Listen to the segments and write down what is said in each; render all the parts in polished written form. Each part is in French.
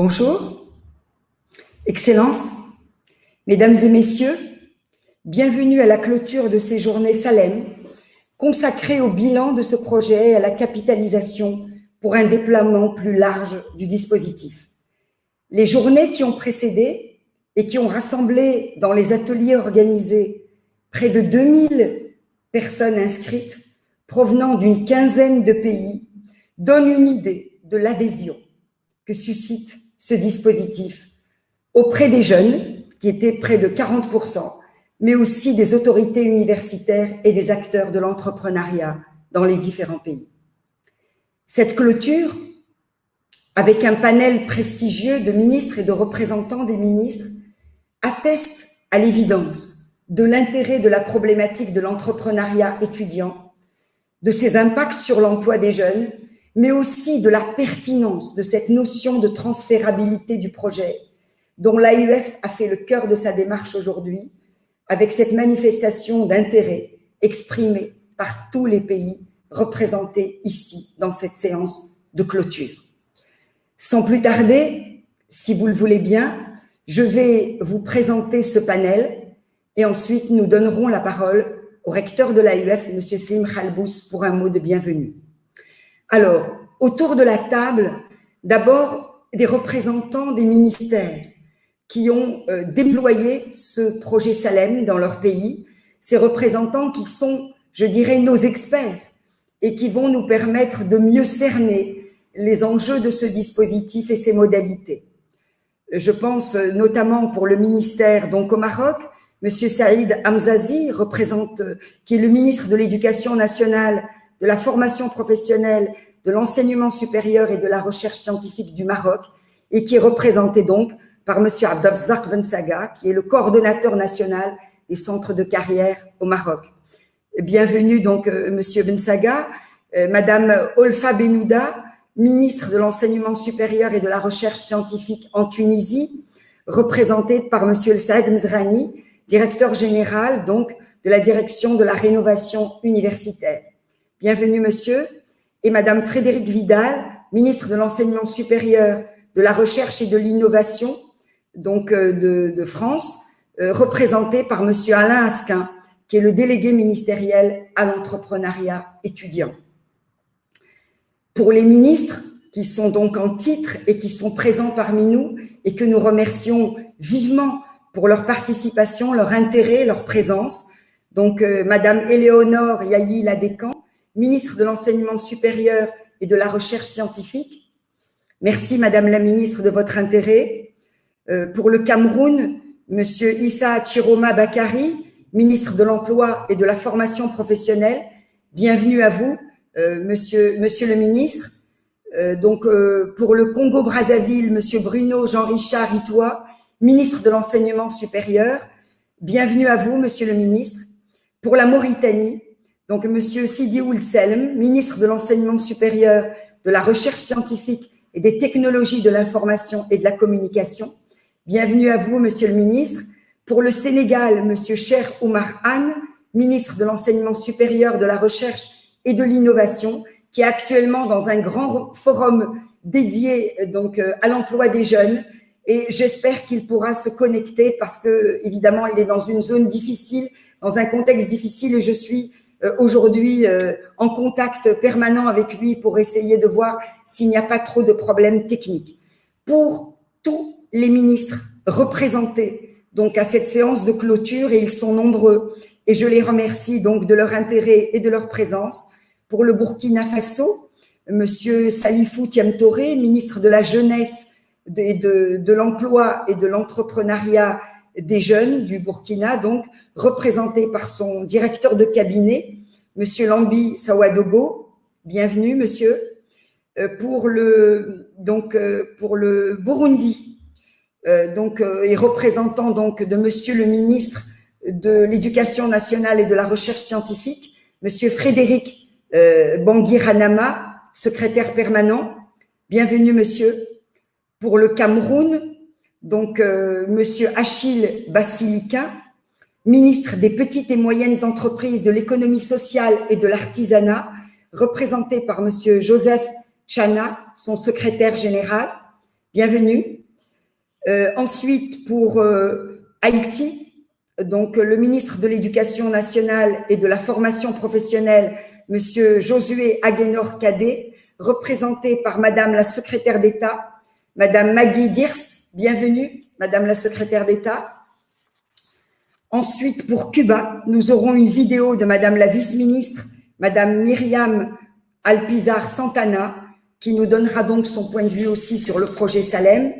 Bonjour, Excellences, Mesdames et Messieurs, bienvenue à la clôture de ces journées Salem, consacrées au bilan de ce projet et à la capitalisation pour un déploiement plus large du dispositif. Les journées qui ont précédé et qui ont rassemblé dans les ateliers organisés près de 2000 personnes inscrites provenant d'une quinzaine de pays donnent une idée de l'adhésion que suscite ce dispositif auprès des jeunes, qui étaient près de 40%, mais aussi des autorités universitaires et des acteurs de l'entrepreneuriat dans les différents pays. Cette clôture, avec un panel prestigieux de ministres et de représentants des ministres, atteste à l'évidence de l'intérêt de la problématique de l'entrepreneuriat étudiant, de ses impacts sur l'emploi des jeunes, mais aussi de la pertinence de cette notion de transférabilité du projet, dont l'AUF a fait le cœur de sa démarche aujourd'hui, avec cette manifestation d'intérêt exprimée par tous les pays représentés ici dans cette séance de clôture. Sans plus tarder, si vous le voulez bien, je vais vous présenter ce panel et ensuite nous donnerons la parole au recteur de l'AUF, M. Slim Khalbous, pour un mot de bienvenue. Alors, autour de la table, d'abord des représentants des ministères qui ont déployé ce projet Salem dans leur pays, ces représentants qui sont, je dirais, nos experts et qui vont nous permettre de mieux cerner les enjeux de ce dispositif et ses modalités. Je pense notamment pour le ministère donc au Maroc, M. Saïd Hamzazi, qui est le ministre de l'Éducation nationale, de la formation professionnelle, de l'enseignement supérieur et de la recherche scientifique du Maroc, et qui est représenté donc par M. Abdelrazak Bensaga, qui est le coordonnateur national des centres de carrière au Maroc. Bienvenue donc M. Bensaga, Madame Olfa Benouda, ministre de l'enseignement supérieur et de la recherche scientifique en Tunisie, représentée par M. El Saed Mzrani, directeur général donc de la direction de la rénovation universitaire. Bienvenue monsieur, et Madame Frédérique Vidal, ministre de l'enseignement supérieur, de la recherche et de l'innovation donc de France, représentée par Monsieur Alain Asquin, qui est le délégué ministériel à l'entrepreneuriat étudiant. Pour les ministres qui sont donc en titre et qui sont présents parmi nous et que nous remercions vivement pour leur participation, leur intérêt, leur présence, donc Madame Éléonore Yahi Ladécan, ministre de l'enseignement supérieur et de la recherche scientifique. Merci Madame la ministre de votre intérêt. Pour le Cameroun, Monsieur Issa Chiroma Bakari, ministre de l'Emploi et de la formation professionnelle. Bienvenue à vous, monsieur le ministre. Pour le Congo-Brazzaville, Monsieur Bruno Jean-Richard Itois, ministre de l'Enseignement supérieur. Bienvenue à vous, Monsieur le ministre. Pour la Mauritanie, donc Monsieur Sidi Ould Selm, ministre de l'Enseignement supérieur, de la recherche scientifique et des technologies de l'information et de la communication. Bienvenue à vous, Monsieur le ministre. Pour le Sénégal, Monsieur Cheikh Oumar Anne, ministre de l'Enseignement supérieur, de la recherche et de l'innovation, qui est actuellement dans un grand forum dédié donc à l'emploi des jeunes. Et j'espère qu'il pourra se connecter parce que, évidemment, il est dans une zone difficile, dans un contexte difficile, et je suis aujourd'hui en contact permanent avec lui pour essayer de voir s'il n'y a pas trop de problèmes techniques. Pour tous les ministres représentés donc à cette séance de clôture, et ils sont nombreux, et je les remercie donc de leur intérêt et de leur présence. Pour le Burkina Faso, Monsieur Salifou Thiam-Touré, ministre de la Jeunesse, de l'Emploi et de l'Entrepreneuriat des jeunes du Burkina, donc représenté par son directeur de cabinet, Monsieur Lambi Sawadogo. Bienvenue, monsieur. Pour le Burundi, et représentant donc de Monsieur le ministre de l'Éducation nationale et de la recherche scientifique, Monsieur Frédéric Banguiranama, secrétaire permanent. Bienvenue, monsieur. Pour le Cameroun, donc Monsieur Achille Basilika, ministre des petites et moyennes entreprises, de l'économie sociale et de l'artisanat, représenté par Monsieur Joseph Chana, son secrétaire général. bienvenue. Ensuite, pour Haïti, donc le ministre de l'Éducation nationale et de la formation professionnelle, Monsieur Josué Aguenor Kadé, représenté par Madame la secrétaire d'État, Madame Maggie Dirs, bienvenue, Madame la secrétaire d'État. Ensuite, pour Cuba, nous aurons une vidéo de Madame la vice-ministre, Madame Myriam Alpizar Santana, qui nous donnera donc son point de vue aussi sur le projet Salem.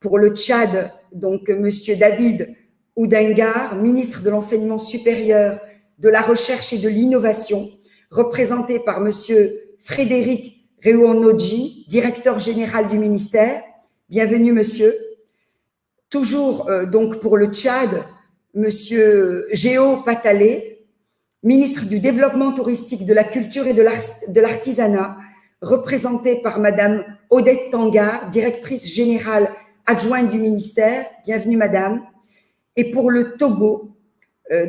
Pour le Tchad, donc Monsieur David Oudengar, ministre de l'Enseignement supérieur, de la Recherche et de l'Innovation, représenté par Monsieur Frédéric Réouanodji, directeur général du ministère. Bienvenue, monsieur. Toujours donc pour le Tchad, Monsieur Géo Patalé, ministre du Développement touristique, de la Culture et de l'Artisanat, représenté par Madame Odette Tangar, directrice générale adjointe du ministère. Bienvenue, Madame. Et pour le Togo,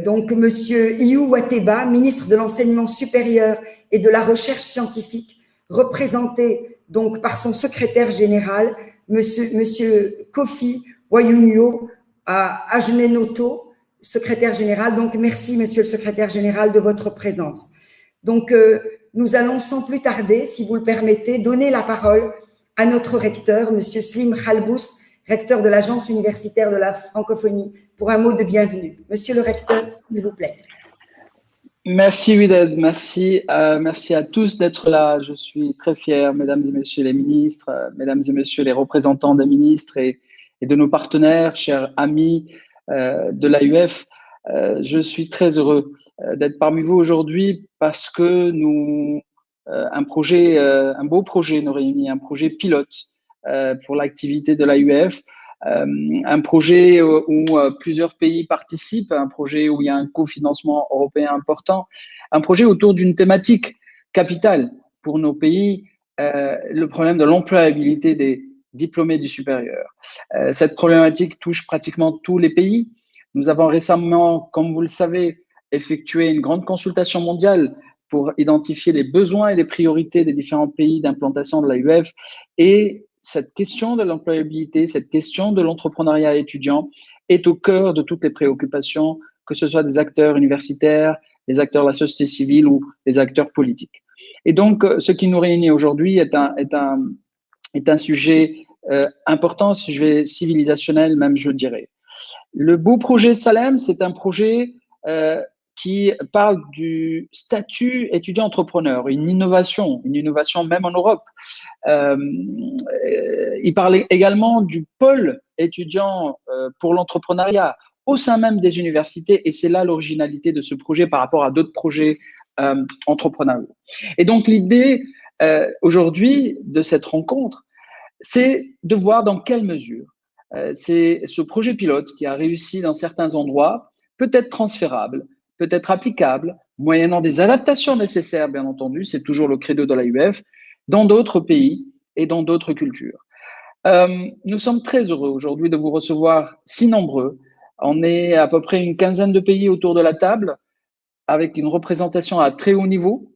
donc Monsieur Iou Wateba, ministre de l'Enseignement supérieur et de la Recherche scientifique, représenté donc par son secrétaire général, Monsieur Kofi Wayunyo Ajmenoto, secrétaire général. Donc, merci, Monsieur le secrétaire général, de votre présence. Donc, nous allons sans plus tarder, si vous le permettez, donner la parole à notre recteur, Monsieur Slim Khalbous, recteur de l'Agence universitaire de la francophonie, pour un mot de bienvenue. Monsieur le recteur, s'il vous plaît. Merci, Wided. Merci. Merci à tous d'être là. Je suis très fier, mesdames et messieurs les ministres, mesdames et messieurs les représentants des ministres et de nos partenaires, chers amis de l'AUF. Je suis très heureux d'être parmi vous aujourd'hui parce que un beau projet nous réunit, un projet pilote pour l'activité de l'AUF. Un projet où plusieurs pays participent, un projet où il y a un cofinancement européen important, un projet autour d'une thématique capitale pour nos pays, le problème de l'employabilité des diplômés du supérieur. Cette problématique touche pratiquement tous les pays. Nous avons récemment, comme vous le savez, effectué une grande consultation mondiale pour identifier les besoins et les priorités des différents pays d'implantation de l'AUF. Et cette question de l'employabilité, cette question de l'entrepreneuriat étudiant est au cœur de toutes les préoccupations, que ce soit des acteurs universitaires, des acteurs de la société civile ou des acteurs politiques. Et donc, ce qui nous réunit aujourd'hui est un sujet important, civilisationnel même, je dirais. Le beau projet Salem, c'est un projet qui parle du statut étudiant-entrepreneur, une innovation même en Europe. Il parle également du pôle étudiant pour l'entrepreneuriat au sein même des universités, et c'est là l'originalité de ce projet par rapport à d'autres projets entrepreneuriaux. Et donc l'idée aujourd'hui de cette rencontre, c'est de voir dans quelle mesure c'est ce projet pilote qui a réussi dans certains endroits peut être transférable, peut être applicable, moyennant des adaptations nécessaires, bien entendu, c'est toujours le credo de l'AUF, dans d'autres pays et dans d'autres cultures. Nous sommes très heureux aujourd'hui de vous recevoir si nombreux. On est à peu près une quinzaine de pays autour de la table, avec une représentation à très haut niveau.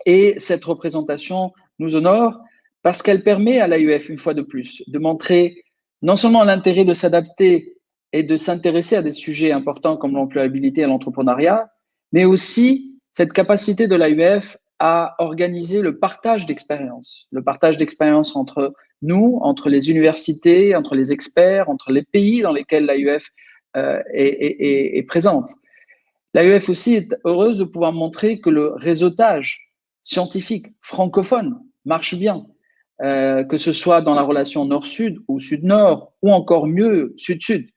Et cette représentation nous honore parce qu'elle permet à l'AUF, une fois de plus, de montrer non seulement l'intérêt de s'adapter et de s'intéresser à des sujets importants comme l'employabilité et l'entrepreneuriat, mais aussi cette capacité de l'AUF à organiser le partage d'expériences entre nous, entre les universités, entre les experts, entre les pays dans lesquels l'AUF est présente. L'AUF aussi est heureuse de pouvoir montrer que le réseautage scientifique francophone marche bien, que ce soit dans la relation nord-sud ou sud-nord, ou encore mieux, sud-sud.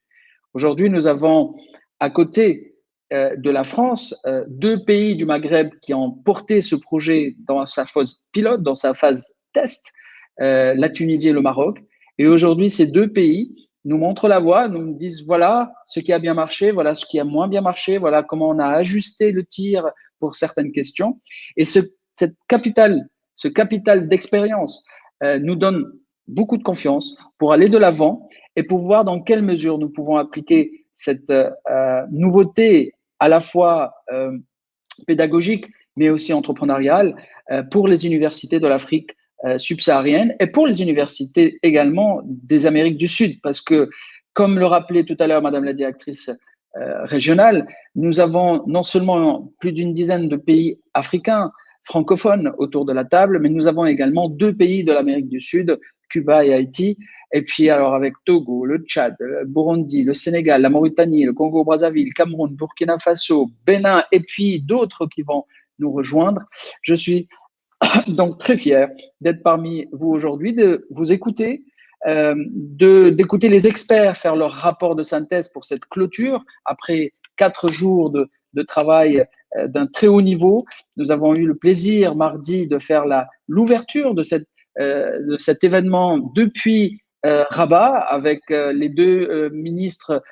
Aujourd'hui, nous avons à côté de la France, deux pays du Maghreb qui ont porté ce projet dans sa phase pilote, dans sa phase test, la Tunisie et le Maroc. Et aujourd'hui, ces deux pays nous montrent la voie, nous disent voilà ce qui a bien marché, voilà ce qui a moins bien marché, voilà comment on a ajusté le tir pour certaines questions. Et ce capital d'expérience nous donne beaucoup de confiance pour aller de l'avant et pour voir dans quelle mesure nous pouvons appliquer cette nouveauté à la fois pédagogique, mais aussi entrepreneuriale pour les universités de l'Afrique subsaharienne et pour les universités également des Amériques du Sud. Parce que, comme le rappelait tout à l'heure Madame la directrice régionale, nous avons non seulement plus d'une dizaine de pays africains francophones autour de la table, mais nous avons également 2 pays de l'Amérique du Sud, Cuba et Haïti. Et puis, alors, avec Togo, le Tchad, le Burundi, le Sénégal, la Mauritanie, le Congo-Brazzaville, Cameroun, Burkina Faso, Bénin, et puis d'autres qui vont nous rejoindre. Je suis donc très fier d'être parmi vous aujourd'hui, de vous écouter, d'écouter les experts faire leur rapport de synthèse pour cette clôture après 4 jours de travail d'un très haut niveau. Nous avons eu le plaisir mardi de faire l'ouverture de cet événement depuis Rabat avec les 2 ministres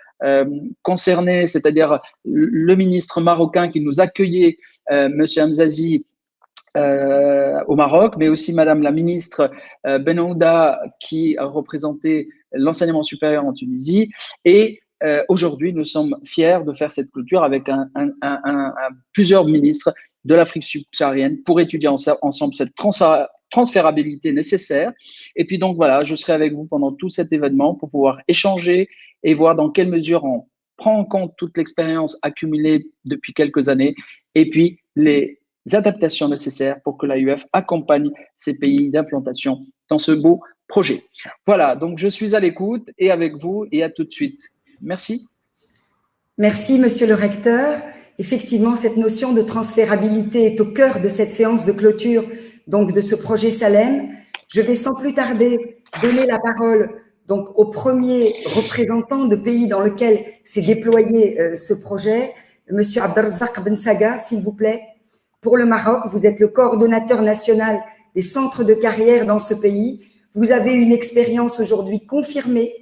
concernés, c'est-à-dire le ministre marocain qui nous accueillait, Monsieur Hamzazi, au Maroc, mais aussi Madame la ministre Benouda qui a représenté l'enseignement supérieur en Tunisie. Et aujourd'hui, nous sommes fiers de faire cette clôture avec plusieurs ministres de l'Afrique subsaharienne pour étudier ensemble cette transférabilité nécessaire. Et puis donc voilà, je serai avec vous pendant tout cet événement pour pouvoir échanger et voir dans quelle mesure on prend en compte toute l'expérience accumulée depuis quelques années et puis les adaptations nécessaires pour que l'AUF accompagne ces pays d'implantation dans ce beau projet. Voilà, donc je suis à l'écoute et avec vous et à tout de suite. Merci. Merci, Monsieur le Recteur. Effectivement, cette notion de transférabilité est au cœur de cette séance de clôture, donc de ce projet Salem. Je vais sans plus tarder donner la parole donc au premier représentant de pays dans lequel s'est déployé ce projet, Monsieur Abdelrazak Bensaga, s'il vous plaît. Pour le Maroc, vous êtes le coordonnateur national des centres de carrière dans ce pays. Vous avez une expérience aujourd'hui confirmée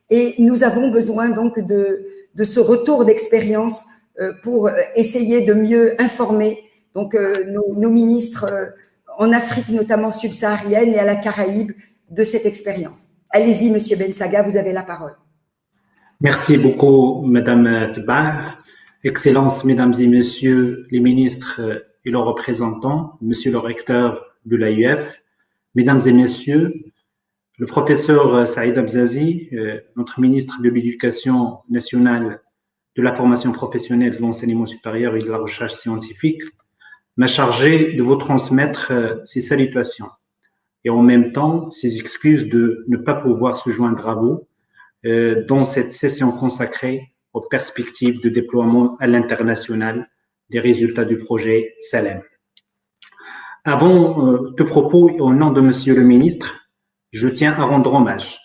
et nous avons besoin donc de ce retour d'expérience pour essayer de mieux informer donc nos ministres en Afrique, notamment subsaharienne et à la Caraïbe, de cette expérience. Allez-y, Monsieur Bensaga, vous avez la parole. Merci beaucoup, Madame Tba. Excellences, Mesdames et Messieurs les ministres et leurs représentants, Monsieur le recteur de l'AUF, Mesdames et Messieurs, le professeur Saïd Abzazi, notre ministre de l'Éducation nationale, de la formation professionnelle, de l'enseignement supérieur et de la recherche scientifique, m'a chargé de vous transmettre ses salutations et en même temps ses excuses de ne pas pouvoir se joindre à vous dans cette session consacrée aux perspectives de déploiement à l'international des résultats du projet Salem. Avant de propos, au nom de Monsieur le ministre, je tiens à rendre hommage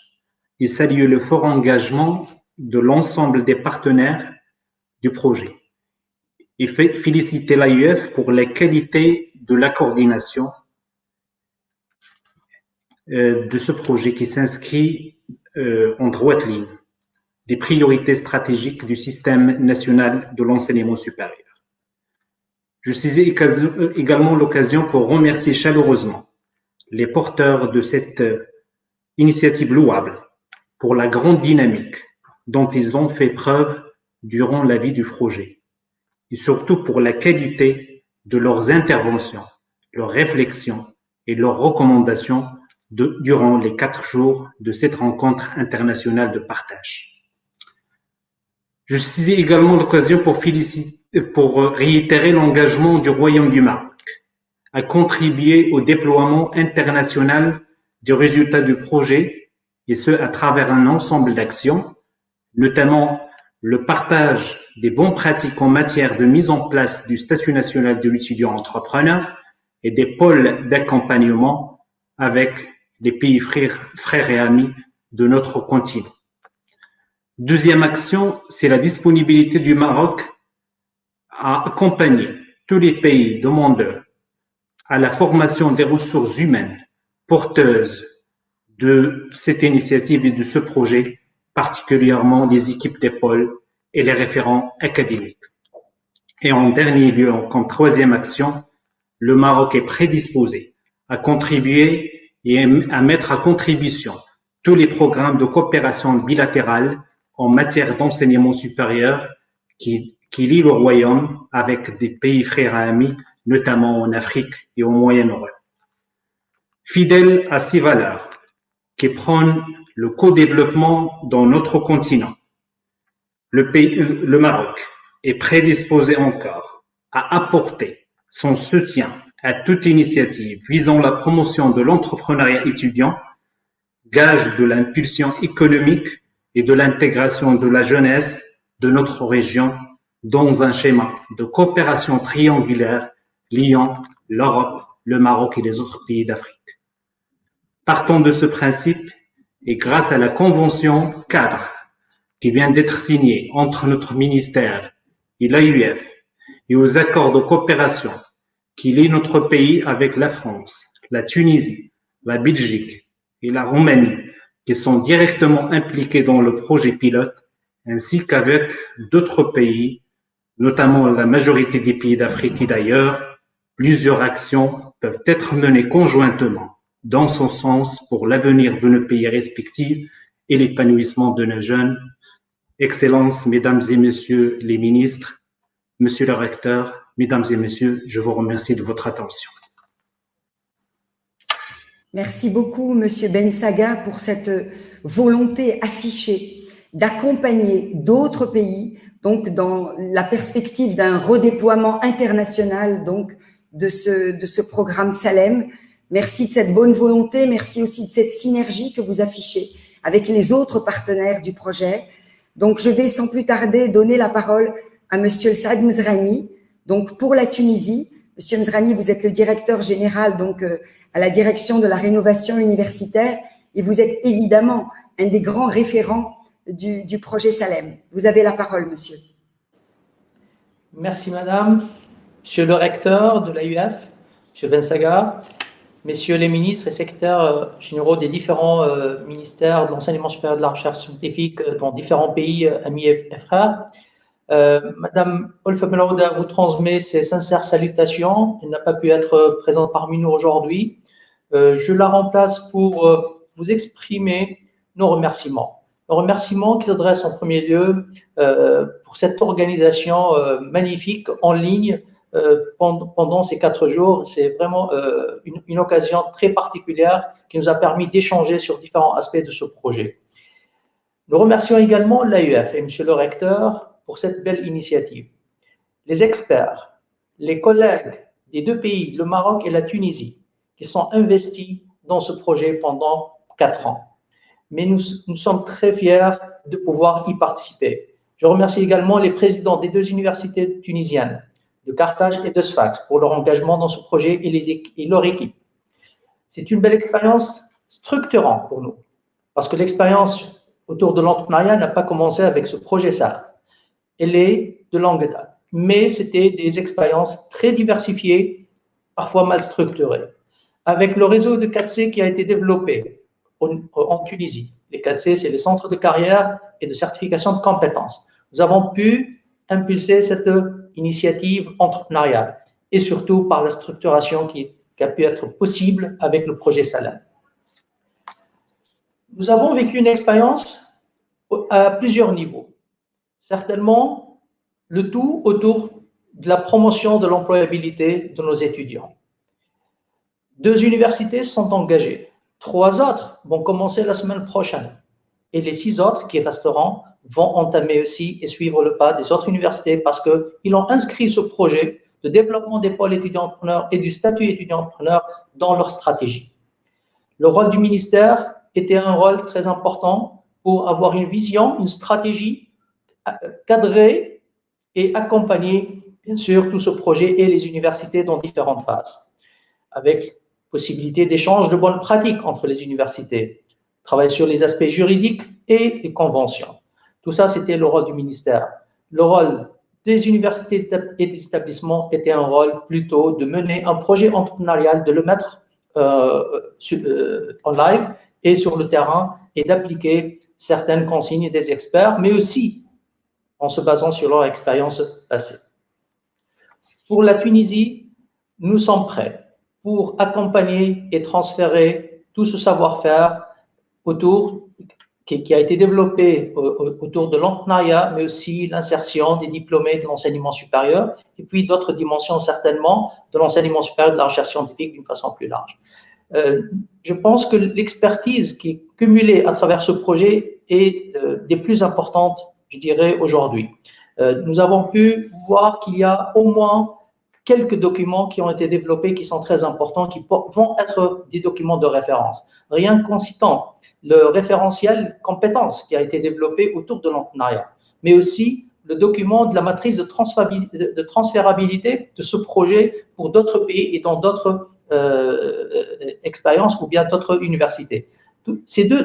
et saluer le fort engagement de l'ensemble des partenaires du projet et féliciter l'AUF pour la qualité de la coordination de ce projet qui s'inscrit en droite ligne des priorités stratégiques du système national de l'enseignement supérieur. Je saisis également l'occasion pour remercier chaleureusement les porteurs de cette initiative louable pour la grande dynamique dont ils ont fait preuve durant la vie du projet et surtout pour la qualité de leurs interventions, leurs réflexions et leurs recommandations durant les 4 jours de cette rencontre internationale de partage. Je saisis également l'occasion pour réitérer l'engagement du Royaume du Maroc à contribuer au déploiement international du résultat du projet, et ce à travers un ensemble d'actions, notamment le partage des bonnes pratiques en matière de mise en place du statut national de l'étudiant entrepreneur et des pôles d'accompagnement avec les pays frères et amis de notre continent. Deuxième action, c'est la disponibilité du Maroc à accompagner tous les pays demandeurs à la formation des ressources humaines porteuses de cette initiative et de ce projet, particulièrement les équipes des pôles et les référents académiques. Et en dernier lieu, comme troisième action, le Maroc est prédisposé à contribuer et à mettre à contribution tous les programmes de coopération bilatérale en matière d'enseignement supérieur qui lient le Royaume avec des pays frères et amis, notamment en Afrique et au Moyen-Orient. fidèle à ses valeurs, qui prône le co-développement dans notre continent. Le Maroc est prédisposé encore à apporter son soutien à toute initiative visant la promotion de l'entrepreneuriat étudiant, gage de l'impulsion économique et de l'intégration de la jeunesse de notre région dans un schéma de coopération triangulaire liant l'Europe, le Maroc et les autres pays d'Afrique. Partant de ce principe et grâce à la convention cadre qui vient d'être signée entre notre ministère et l'AUF et aux accords de coopération qui lient notre pays avec la France, la Tunisie, la Belgique et la Roumanie qui sont directement impliqués dans le projet pilote, ainsi qu'avec d'autres pays, notamment la majorité des pays d'Afrique et d'ailleurs, plusieurs actions peuvent être menées conjointement dans ce sens pour l'avenir de nos pays respectifs et l'épanouissement de nos jeunes. Excellences, Mesdames et Messieurs les ministres, Monsieur le recteur, Mesdames et Messieurs, je vous remercie de votre attention. Merci beaucoup, Monsieur Bensaga, pour cette volonté affichée d'accompagner d'autres pays, donc dans la perspective d'un redéploiement international, donc de ce programme Salem. Merci de cette bonne volonté, merci aussi de cette synergie que vous affichez avec les autres partenaires du projet. Donc, je vais sans plus tarder donner la parole à Monsieur Saad Mzrani, donc pour la Tunisie. Monsieur Mzrani, vous êtes le directeur général donc à la direction de la rénovation universitaire et vous êtes évidemment un des grands référents du projet Salem. Vous avez la parole, monsieur. Merci, madame. Monsieur le recteur de l'AUF, monsieur Bensaga, messieurs les ministres et secrétaires généraux des différents ministères de l'enseignement supérieur et de la recherche scientifique dans différents pays, amis et frères. Madame Olfa Belouda vous transmet ses sincères salutations. Elle n'a pas pu être présente parmi nous aujourd'hui. Je la remplace pour vous exprimer nos remerciements. Nos remerciements qui s'adressent en premier lieu pour cette organisation magnifique en ligne pendant ces 4 jours. C'est vraiment une occasion très particulière qui nous a permis d'échanger sur différents aspects de ce projet. Nous remercions également l'AUF et monsieur le recteur pour cette belle initiative. Les experts, les collègues des 2 pays, le Maroc et la Tunisie, qui sont investis dans ce projet pendant 4 ans. Mais nous sommes très fiers de pouvoir y participer. Je remercie également les présidents des 2 universités tunisiennes, de Carthage et de Sfax, pour leur engagement dans ce projet et leur équipe. C'est une belle expérience structurante pour nous, parce que l'expérience autour de l'entrepreneuriat n'a pas commencé avec ce projet SAR. Elle est de longue date, mais c'était des expériences très diversifiées, parfois mal structurées. Avec le réseau de 4C qui a été développé en Tunisie, les 4C, c'est les centres de carrière et de certification de compétences. Nous avons pu impulser cette initiative entrepreneuriale et surtout par la structuration qui a pu être possible avec le projet Salem. Nous avons vécu une expérience à plusieurs niveaux. Certainement, le tout autour de la promotion de l'employabilité de nos étudiants. 2 universités sont engagées. 3 autres vont commencer la semaine prochaine. Et les 6 autres qui resteront vont entamer aussi et suivre le pas des autres universités parce qu'ils ont inscrit ce projet de développement des pôles étudiants-entrepreneurs et du statut étudiant-entrepreneur dans leur stratégie. Le rôle du ministère était un rôle très important pour avoir une vision, une stratégie cadrer et accompagner, bien sûr, tout ce projet et les universités dans différentes phases, avec possibilité d'échange de bonnes pratiques entre les universités, travailler sur les aspects juridiques et les conventions. Tout ça, c'était le rôle du ministère. Le rôle des universités et des établissements était un rôle plutôt de mener un projet entrepreneurial, de le mettre en live et sur le terrain et d'appliquer certaines consignes des experts, mais aussi en se basant sur leur expérience passée. Pour la Tunisie, nous sommes prêts pour accompagner et transférer tout ce savoir-faire qui a été développé autour de l'entrepreneuriat, mais aussi l'insertion des diplômés de l'enseignement supérieur, et puis d'autres dimensions certainement de l'enseignement supérieur de la recherche scientifique d'une façon plus large. Je pense que l'expertise qui est cumulée à travers ce projet est des plus importantes, je dirais, aujourd'hui. Nous avons pu voir qu'il y a au moins quelques documents qui ont été développés qui sont très importants, qui vont être des documents de référence. Rien qu'en citant le référentiel compétences qui a été développé autour de l'entrepreneuriat, mais aussi le document de la matrice de transférabilité de ce projet pour d'autres pays et dans d'autres expériences ou bien d'autres universités.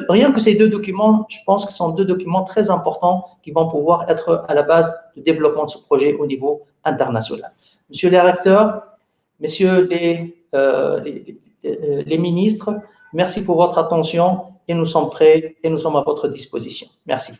Rien que ces deux documents, je pense que sont deux documents très importants qui vont pouvoir être à la base du développement de ce projet au niveau international. Monsieur les recteurs, messieurs les ministres, merci pour votre attention et nous sommes prêts et nous sommes à votre disposition. Merci.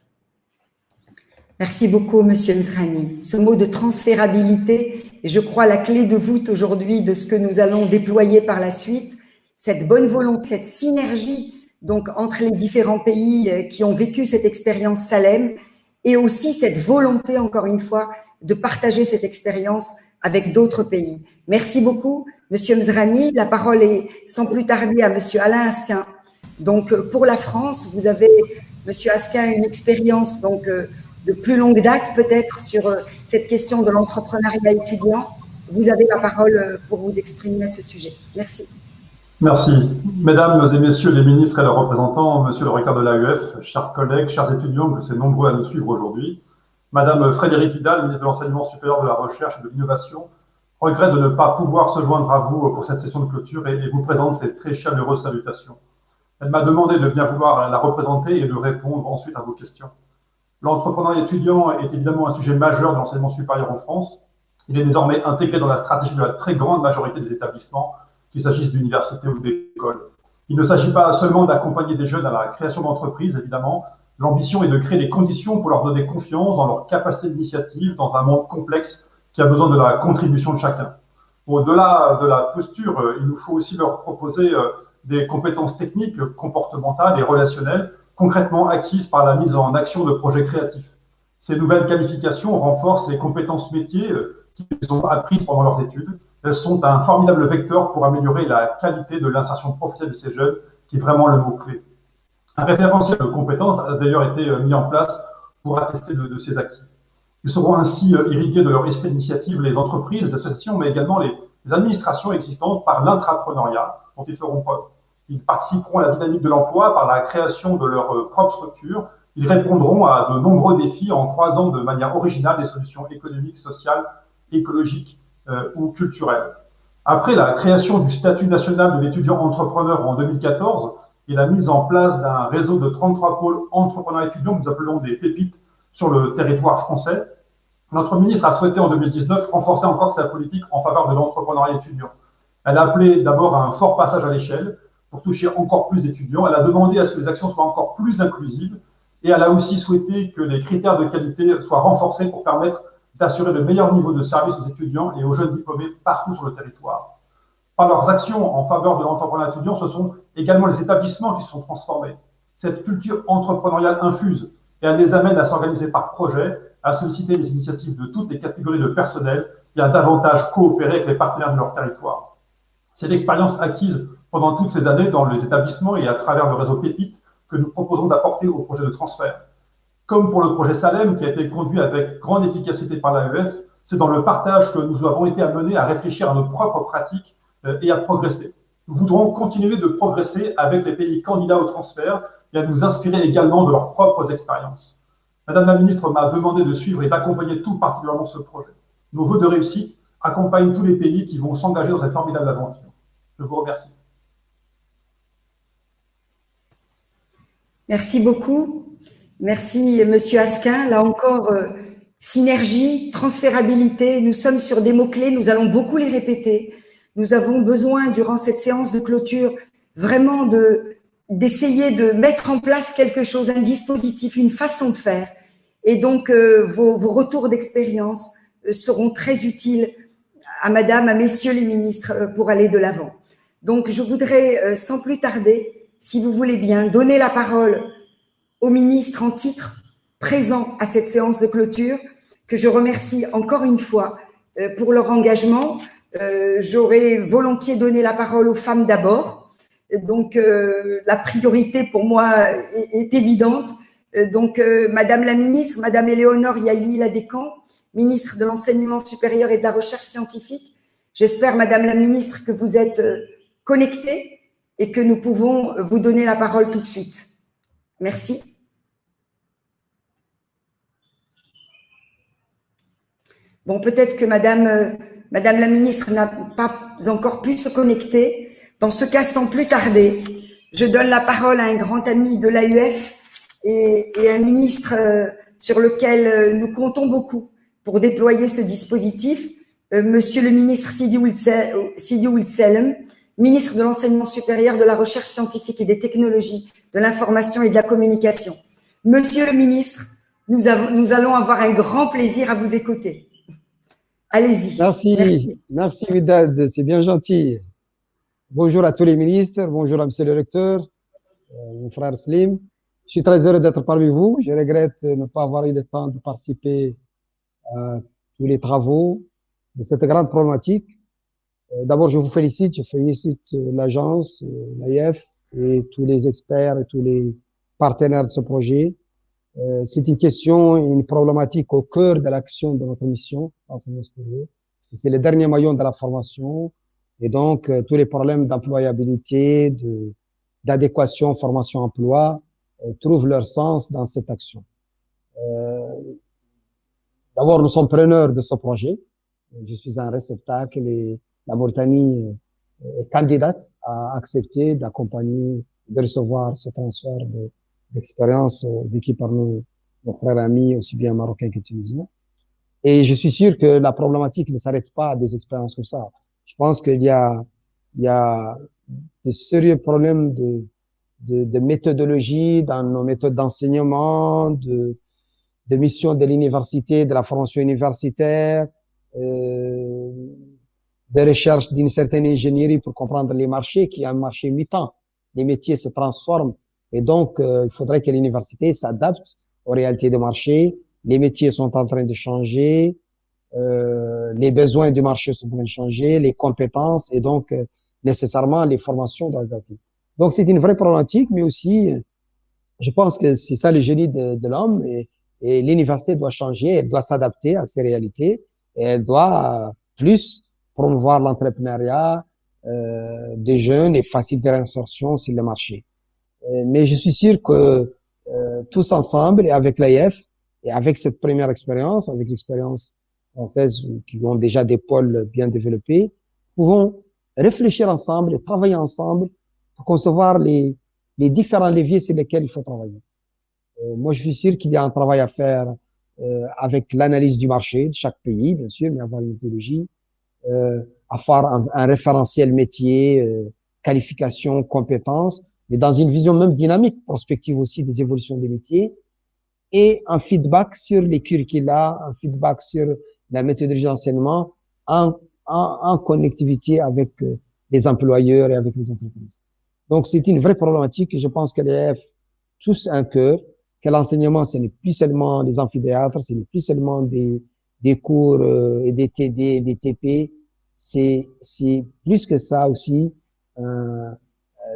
Merci beaucoup, Monsieur Mzrani. Ce mot de transférabilité est, je crois, la clé de voûte aujourd'hui de ce que nous allons déployer par la suite. Cette bonne volonté, cette synergie donc entre les différents pays qui ont vécu cette expérience Salem et aussi cette volonté, encore une fois, de partager cette expérience avec d'autres pays. Merci beaucoup, Monsieur Mzrani. La parole est sans plus tarder à Monsieur Alain Asquin. Donc, pour la France, vous avez, Monsieur Asquin, une expérience donc de plus longue date peut-être sur cette question de l'entrepreneuriat étudiant. Vous avez la parole pour vous exprimer à ce sujet. Merci. Merci. Mesdames et messieurs les ministres et leurs représentants, monsieur le recteur de l'AEF, chers collègues, chers étudiants, que c'est nombreux à nous suivre aujourd'hui, Madame Frédérique Vidal, ministre de l'Enseignement supérieur, de la Recherche et de l'Innovation, regrette de ne pas pouvoir se joindre à vous pour cette session de clôture et vous présente ses très chaleureuses salutations. Elle m'a demandé de bien vouloir la représenter et de répondre ensuite à vos questions. L'entrepreneuriat étudiant est évidemment un sujet majeur de l'enseignement supérieur en France. Il est désormais intégré dans la stratégie de la très grande majorité des établissements, qu'il s'agisse d'universités ou d'écoles. Il ne s'agit pas seulement d'accompagner des jeunes à la création d'entreprises, évidemment. L'ambition est de créer des conditions pour leur donner confiance dans leur capacité d'initiative dans un monde complexe qui a besoin de la contribution de chacun. Au-delà de la posture, il nous faut aussi leur proposer des compétences techniques, comportementales et relationnelles concrètement acquises par la mise en action de projets créatifs. Ces nouvelles qualifications renforcent les compétences métiers qu'ils ont apprises pendant leurs études. Elles sont un formidable vecteur pour améliorer la qualité de l'insertion professionnelle de ces jeunes, qui est vraiment le mot-clé. Un référentiel de compétences a d'ailleurs été mis en place pour attester de ces acquis. Ils seront ainsi irrigués de leur esprit d'initiative les entreprises, les associations, mais également les administrations existantes par l'intrapreneuriat dont ils feront preuve. Ils participeront à la dynamique de l'emploi par la création de leur propre structure. Ils répondront à de nombreux défis en croisant de manière originale des solutions économiques, sociales, écologiques ou culturelles. Après la création du statut national de l'étudiant entrepreneur en 2014 et la mise en place d'un réseau de 33 pôles entrepreneurs étudiants que nous appelons des pépites sur le territoire français, notre ministre a souhaité en 2019 renforcer encore sa politique en faveur de l'entrepreneuriat étudiant. Elle a appelé d'abord à un fort passage à l'échelle pour toucher encore plus d'étudiants. Elle a demandé à ce que les actions soient encore plus inclusives et elle a aussi souhaité que les critères de qualité soient renforcés pour permettre d'assurer le meilleur niveau de service aux étudiants et aux jeunes diplômés partout sur le territoire. Par leurs actions en faveur de l'entrepreneuriat étudiant, ce sont également les établissements qui se sont transformés. Cette culture entrepreneuriale infuse et elle les amène à s'organiser par projet, à solliciter les initiatives de toutes les catégories de personnel et à davantage coopérer avec les partenaires de leur territoire. C'est l'expérience acquise pendant toutes ces années dans les établissements et à travers le réseau Pépite que nous proposons d'apporter au projet de transfert. Comme pour le projet Salem, qui a été conduit avec grande efficacité par l'AEF, c'est dans le partage que nous avons été amenés à réfléchir à nos propres pratiques et à progresser. Nous voudrons continuer de progresser avec les pays candidats au transfert et à nous inspirer également de leurs propres expériences. Madame la ministre m'a demandé de suivre et d'accompagner tout particulièrement ce projet. Nos vœux de réussite accompagnent tous les pays qui vont s'engager dans cette formidable aventure. Je vous remercie. Merci beaucoup. Merci, Monsieur Asquin. Là encore, synergie, transférabilité. Nous sommes sur des mots-clés. Nous allons beaucoup les répéter. Nous avons besoin, durant cette séance de clôture, vraiment d'essayer de mettre en place quelque chose, un dispositif, une façon de faire. Et donc, vos retours d'expérience seront très utiles à Madame, à Messieurs les ministres pour aller de l'avant. Donc, je voudrais, sans plus tarder, si vous voulez bien, donner la parole aux ministres en titre présents à cette séance de clôture, que je remercie encore une fois pour leur engagement. J'aurais volontiers donné la parole aux femmes d'abord, Donc, la priorité pour moi est évidente. Donc, Madame la ministre, Madame Éléonore Yailly-Ladécan, ministre de l'Enseignement supérieur et de la Recherche scientifique, j'espère, Madame la ministre, que vous êtes connectée et que nous pouvons vous donner la parole tout de suite. Merci. Bon, peut-être que Madame la ministre n'a pas encore pu se connecter. Dans ce cas, sans plus tarder, je donne la parole à un grand ami de l'AUF et un ministre sur lequel nous comptons beaucoup pour déployer ce dispositif, Monsieur le ministre Sidi Ould Selem, ministre de l'Enseignement supérieur, de la Recherche scientifique et des technologies, de l'information et de la communication. Monsieur le ministre, nous allons avoir un grand plaisir à vous écouter. Allez-y. Merci Widad, c'est bien gentil. Bonjour à tous les ministres, bonjour à monsieur le recteur, mon frère Slim. Je suis très heureux d'être parmi vous. Je regrette ne pas avoir eu le temps de participer à tous les travaux de cette grande problématique. D'abord, je vous félicite, l'agence, l'AIF et tous les experts et tous les partenaires de ce projet. C'est une question, une problématique au cœur de l'action de notre mission, parce que c'est le dernier maillon de la formation, et donc tous les problèmes d'employabilité, d'adéquation, formation-emploi trouvent leur sens dans cette action. D'abord, nous sommes preneurs de ce projet. Je suis un réceptacle et la Mauritanie est candidate à accepter, d'accompagner, de recevoir ce transfert d'expérience vécu par nos frères amis, aussi bien marocains que tunisiens. Et je suis sûr que la problématique ne s'arrête pas à des expériences comme ça. Je pense qu'il y a de sérieux problèmes de méthodologie dans nos méthodes d'enseignement, de mission de l'université, de la formation universitaire, de recherche d'une certaine ingénierie pour comprendre les marchés, qui est un marché mutant. Les métiers se transforment. Et donc, il faudrait que l'université s'adapte aux réalités du marché. Les métiers sont en train de changer, les besoins du marché sont en train de changer, les compétences et donc nécessairement les formations doivent adapter. Donc, c'est une vraie problématique, mais aussi, je pense que c'est ça le génie de l'homme et l'université doit changer, elle doit s'adapter à ces réalités et elle doit plus promouvoir l'entrepreneuriat des jeunes et faciliter l'insertion sur le marché. Mais je suis sûr que tous ensemble et avec l'AIF et avec cette première expérience, avec l'expérience française qui ont déjà des pôles bien développés, pouvons réfléchir ensemble et travailler ensemble pour concevoir les différents leviers sur lesquels il faut travailler. Moi, je suis sûr qu'il y a un travail à faire avec l'analyse du marché de chaque pays, bien sûr, mais avoir une méthodologie, à faire un référentiel métier, qualification, compétences, mais dans une vision même dynamique, prospective aussi des évolutions des métiers, et un feedback sur les curricula, un feedback sur la méthodologie d'enseignement en connectivité avec les employeurs et avec les entreprises. Donc, c'est une vraie problématique et je pense que les l'AIF tous un cœur, que l'enseignement, ce n'est plus seulement les amphithéâtres, ce n'est plus seulement des cours et des TD, des TP, c'est plus que ça aussi,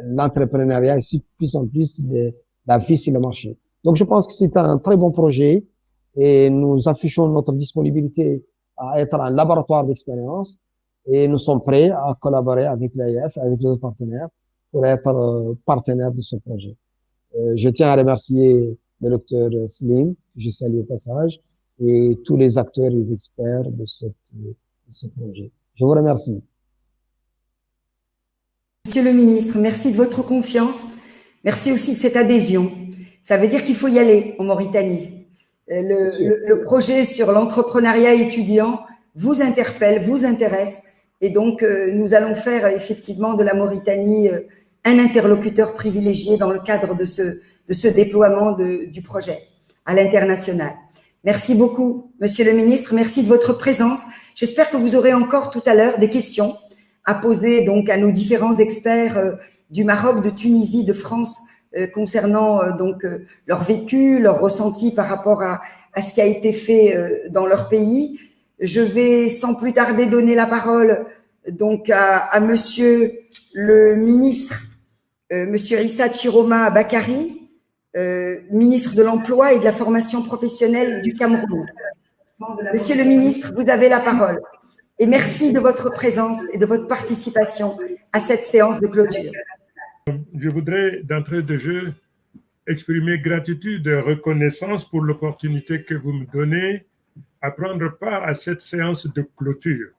l'entrepreneuriat et plus en plus de la vie sur le marché. Donc, je pense que c'est un très bon projet et nous affichons notre disponibilité à être un laboratoire d'expérience et nous sommes prêts à collaborer avec l'AIF, avec les autres partenaires pour être partenaires de ce projet. Je tiens à remercier le docteur Slim, que je salue au passage, et tous les acteurs et les experts de ce projet. Je vous remercie. Monsieur le ministre, merci de votre confiance. Merci aussi de cette adhésion. Ça veut dire qu'il faut y aller en Mauritanie. Le projet sur l'entrepreneuriat étudiant vous interpelle, vous intéresse. Et donc, nous allons faire effectivement de la Mauritanie un interlocuteur privilégié dans le cadre de ce déploiement du projet à l'international. Merci beaucoup, Monsieur le ministre. Merci de votre présence. J'espère que vous aurez encore tout à l'heure des questions à poser donc à nos différents experts du Maroc, de Tunisie, de France concernant donc leur vécu, leur ressenti par rapport à ce qui a été fait dans leur pays. Je vais sans plus tarder donner la parole donc à Monsieur le ministre Monsieur Issa Chiroma Bakari, ministre de l'Emploi et de la Formation professionnelle du Cameroun. Monsieur le ministre, vous avez la parole. Et merci de votre présence et de votre participation à cette séance de clôture. Je voudrais, d'entrée de jeu, exprimer gratitude et reconnaissance pour l'opportunité que vous me donnez à prendre part à cette séance de clôture.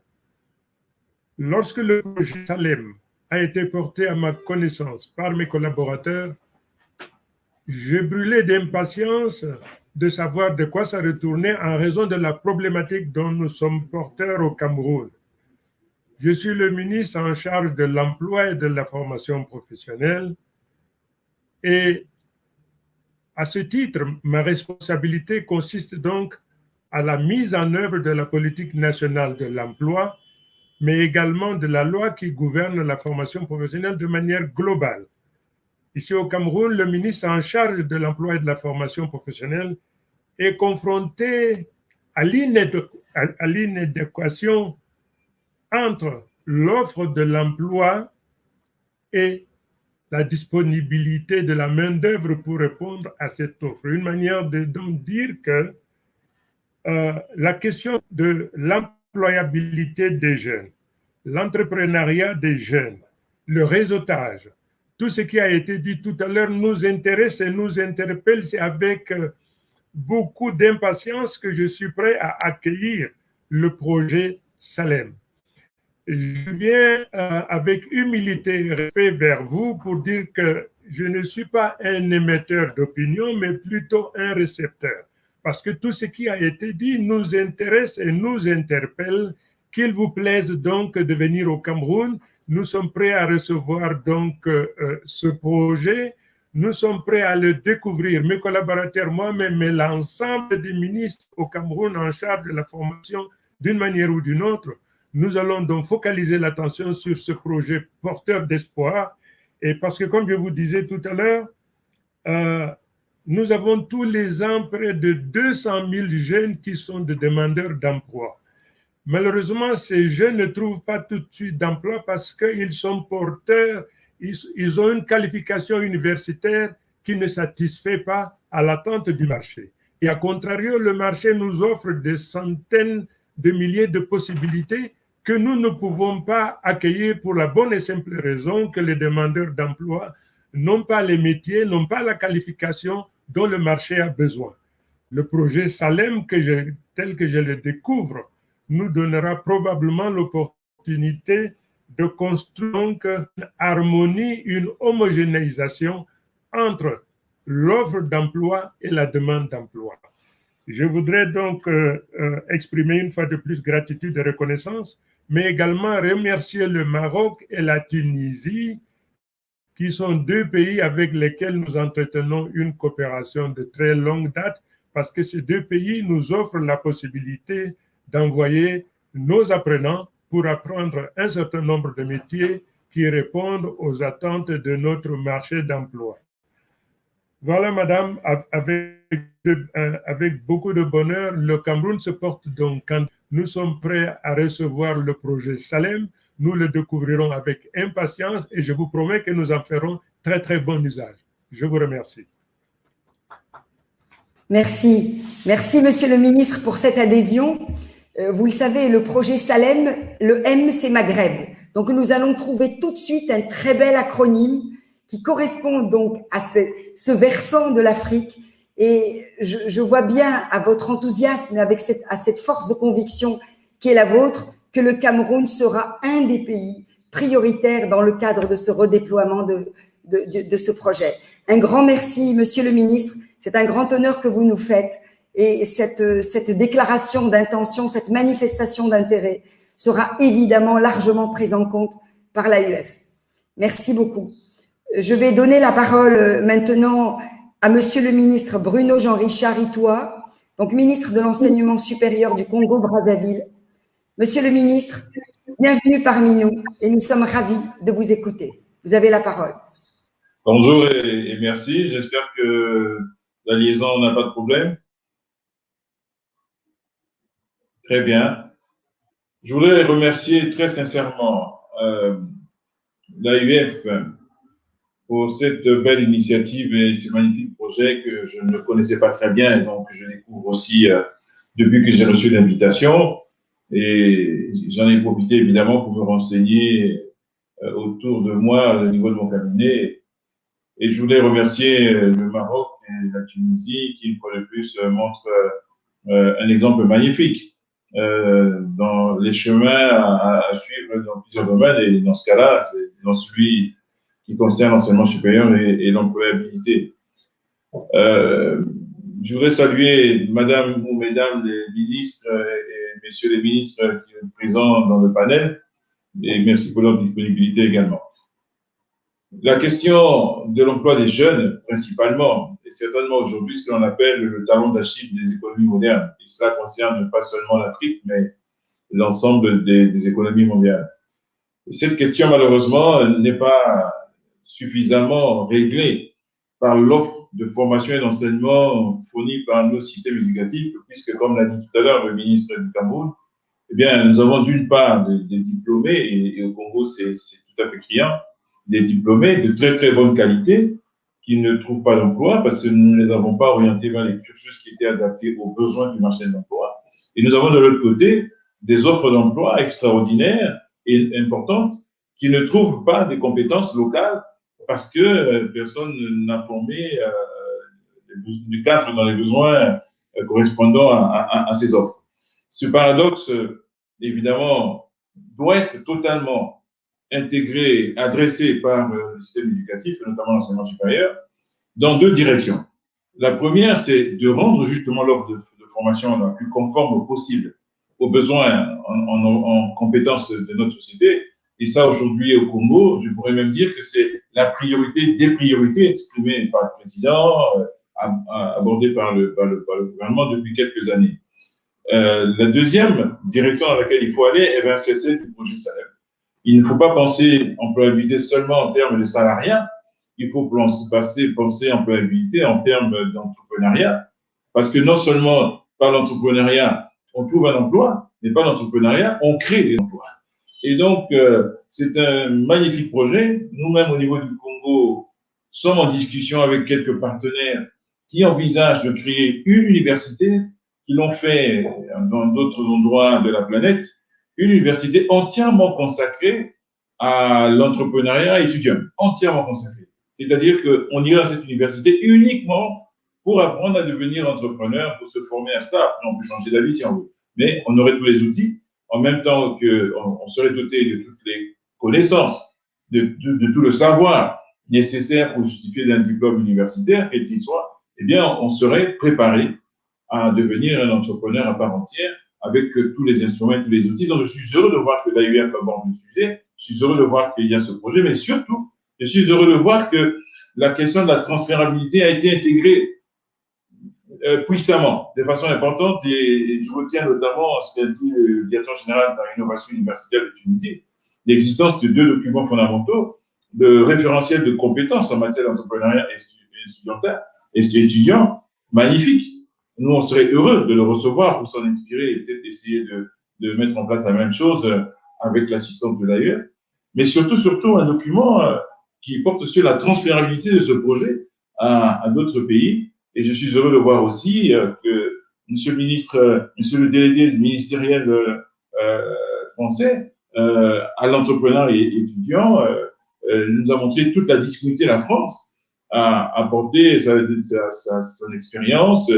Lorsque le projet Salem a été porté à ma connaissance par mes collaborateurs, j'ai brûlé d'impatience de savoir de quoi ça retournait en raison de la problématique dont nous sommes porteurs au Cameroun. Je suis le ministre en charge de l'emploi et de la formation professionnelle et à ce titre, ma responsabilité consiste donc à la mise en œuvre de la politique nationale de l'emploi, mais également de la loi qui gouverne la formation professionnelle de manière globale. Ici au Cameroun, le ministre en charge de l'emploi et de la formation professionnelle est confronté à l'inadéquation entre l'offre de l'emploi et la disponibilité de la main-d'œuvre pour répondre à cette offre. Une manière de donc dire que la question de l'employabilité des jeunes, l'entrepreneuriat des jeunes, le réseautage, tout ce qui a été dit tout à l'heure nous intéresse et nous interpelle. C'est avec beaucoup d'impatience que je suis prêt à accueillir le projet Salem. Je viens avec humilité et respect vers vous pour dire que je ne suis pas un émetteur d'opinion, mais plutôt un récepteur. Parce que tout ce qui a été dit nous intéresse et nous interpelle. Qu'il vous plaise donc de venir au Cameroun. Nous sommes prêts à recevoir donc ce projet. Nous sommes prêts à le découvrir. Mes collaborateurs, moi-même, et l'ensemble des ministres au Cameroun en charge de la formation d'une manière ou d'une autre. Nous allons donc focaliser l'attention sur ce projet porteur d'espoir. Et parce que, comme je vous disais tout à l'heure, nous avons tous les ans près de 200 000 jeunes qui sont des demandeurs d'emploi. Malheureusement, ces jeunes ne trouvent pas tout de suite d'emploi parce qu'ils sont porteurs, ils ont une qualification universitaire qui ne satisfait pas à l'attente du marché. Et à contrario, le marché nous offre des centaines de milliers de possibilités que nous ne pouvons pas accueillir pour la bonne et simple raison que les demandeurs d'emploi n'ont pas les métiers, n'ont pas la qualification dont le marché a besoin. Le projet Salem, tel que je le découvre, nous donnera probablement l'opportunité de construire donc une harmonie, une homogénéisation entre l'offre d'emploi et la demande d'emploi. Je voudrais donc exprimer une fois de plus gratitude et reconnaissance, mais également remercier le Maroc et la Tunisie, qui sont deux pays avec lesquels nous entretenons une coopération de très longue date, parce que ces deux pays nous offrent la possibilité d'envoyer nos apprenants pour apprendre un certain nombre de métiers qui répondent aux attentes de notre marché d'emploi. Voilà, madame, avec beaucoup de bonheur, le Cameroun se porte donc quand nous sommes prêts à recevoir le projet Salem. Nous le découvrirons avec impatience et je vous promets que nous en ferons très, très bon usage. Je vous remercie. Merci. Merci, monsieur le ministre, pour cette adhésion. Vous le savez, le projet Salem, le M, c'est Maghreb. Donc, nous allons trouver tout de suite un très bel acronyme qui correspond donc à ce versant de l'Afrique. Et je vois bien à votre enthousiasme et à cette force de conviction qui est la vôtre que le Cameroun sera un des pays prioritaires dans le cadre de ce redéploiement de ce projet. Un grand merci, monsieur le ministre. C'est un grand honneur que vous nous faites. Et cette déclaration d'intention, cette manifestation d'intérêt sera évidemment largement prise en compte par l'AUF. Merci beaucoup. Je vais donner la parole maintenant à monsieur le ministre Bruno Jean-Richard Itoa, donc ministre de l'Enseignement supérieur du Congo-Brazzaville. Monsieur le ministre, bienvenue parmi nous et nous sommes ravis de vous écouter. Vous avez la parole. Bonjour et merci. J'espère que la liaison n'a pas de problème. Très bien. Je voudrais remercier très sincèrement l'AUF pour cette belle initiative et ce magnifique projet que je ne connaissais pas très bien et donc je découvre aussi depuis que j'ai reçu l'invitation. Et j'en ai profité évidemment pour me renseigner autour de moi au niveau de mon cabinet. Et je voulais remercier le Maroc et la Tunisie qui, une fois de plus, montrent un exemple magnifique dans les chemins à suivre dans plusieurs domaines. Et dans ce cas-là, c'est dans celui qui concerne l'enseignement supérieur et l'employabilité. Je voudrais saluer Madame ou Mesdames les ministres et Messieurs les ministres qui sont présents dans le panel et merci pour leur disponibilité également. La question de l'emploi des jeunes, principalement, est certainement aujourd'hui ce que l'on appelle le talon d'Achille des économies modernes. Et cela concerne pas seulement l'Afrique, mais l'ensemble des économies mondiales. Et cette question, malheureusement, n'est pas suffisamment réglée par l'offre de formation et d'enseignement fournie par nos systèmes éducatifs, puisque, comme l'a dit tout à l'heure le ministre du Cameroun, eh bien, nous avons d'une part des diplômés, et au Congo, c'est tout à fait criant, des diplômés de très, très bonne qualité qui ne trouvent pas d'emploi parce que nous ne les avons pas orientés vers les cursus qui étaient adaptés aux besoins du marché de l'emploi. Et nous avons de l'autre côté des offres d'emploi extraordinaires et importantes qui ne trouvent pas des compétences locales parce que personne n'a formé du cadre dans les besoins correspondant à ces offres. Ce paradoxe, évidemment, doit être totalement intégré, adressé par le système éducatif, notamment l'enseignement supérieur, dans deux directions. La première, c'est de rendre justement l'offre de formation la plus conforme possible aux besoins en compétences de notre société. Et ça, aujourd'hui, au Congo, je pourrais même dire que c'est la priorité des priorités exprimées par le président, abordée par le gouvernement depuis quelques années. La deuxième direction dans laquelle il faut aller, c'est celle du projet Salem. Il ne faut pas penser employabilité seulement en termes de salariat, il faut penser employabilité en termes d'entrepreneuriat, parce que non seulement par l'entrepreneuriat, on trouve un emploi, mais par l'entrepreneuriat, on crée des emplois. Et donc, c'est un magnifique projet. Nous-mêmes, au niveau du Congo, sommes en discussion avec quelques partenaires qui envisagent de créer une université, qui l'ont fait dans d'autres endroits de la planète, une université entièrement consacrée à l'entrepreneuriat étudiant, entièrement consacrée. C'est-à-dire qu'on ira à cette université uniquement pour apprendre à devenir entrepreneur, pour se former à cela. Après, on peut changer d'avis si on veut. Mais on aurait tous les outils, en même temps qu'on serait doté de toutes les connaissances, de tout le savoir nécessaire pour justifier d'un diplôme universitaire, quel qu'il soit, eh bien, on serait préparé à devenir un entrepreneur à part entière, avec tous les instruments, tous les outils. Donc, je suis heureux de voir que l'AUF aborde le sujet. Je suis heureux de voir qu'il y a ce projet, mais surtout, je suis heureux de voir que la question de la transférabilité a été intégrée puissamment, de façon importante. Et je retiens notamment ce qu'a dit le directeur général de l'innovation universitaire de Tunisie, l'existence de deux documents fondamentaux, de référentiel de compétences en matière d'entrepreneuriat et étudiant, magnifique. Nous, on serait heureux de le recevoir pour s'en inspirer et peut-être essayer de mettre en place la même chose avec l'assistance de l'AUF. Mais surtout un document qui porte sur la transférabilité de ce projet à d'autres pays. Et je suis heureux de voir aussi que Monsieur le ministre, Monsieur le délégué ministériel français à l'entrepreneuriat étudiant nous a montré toute la difficulté de la France à apporter son expérience,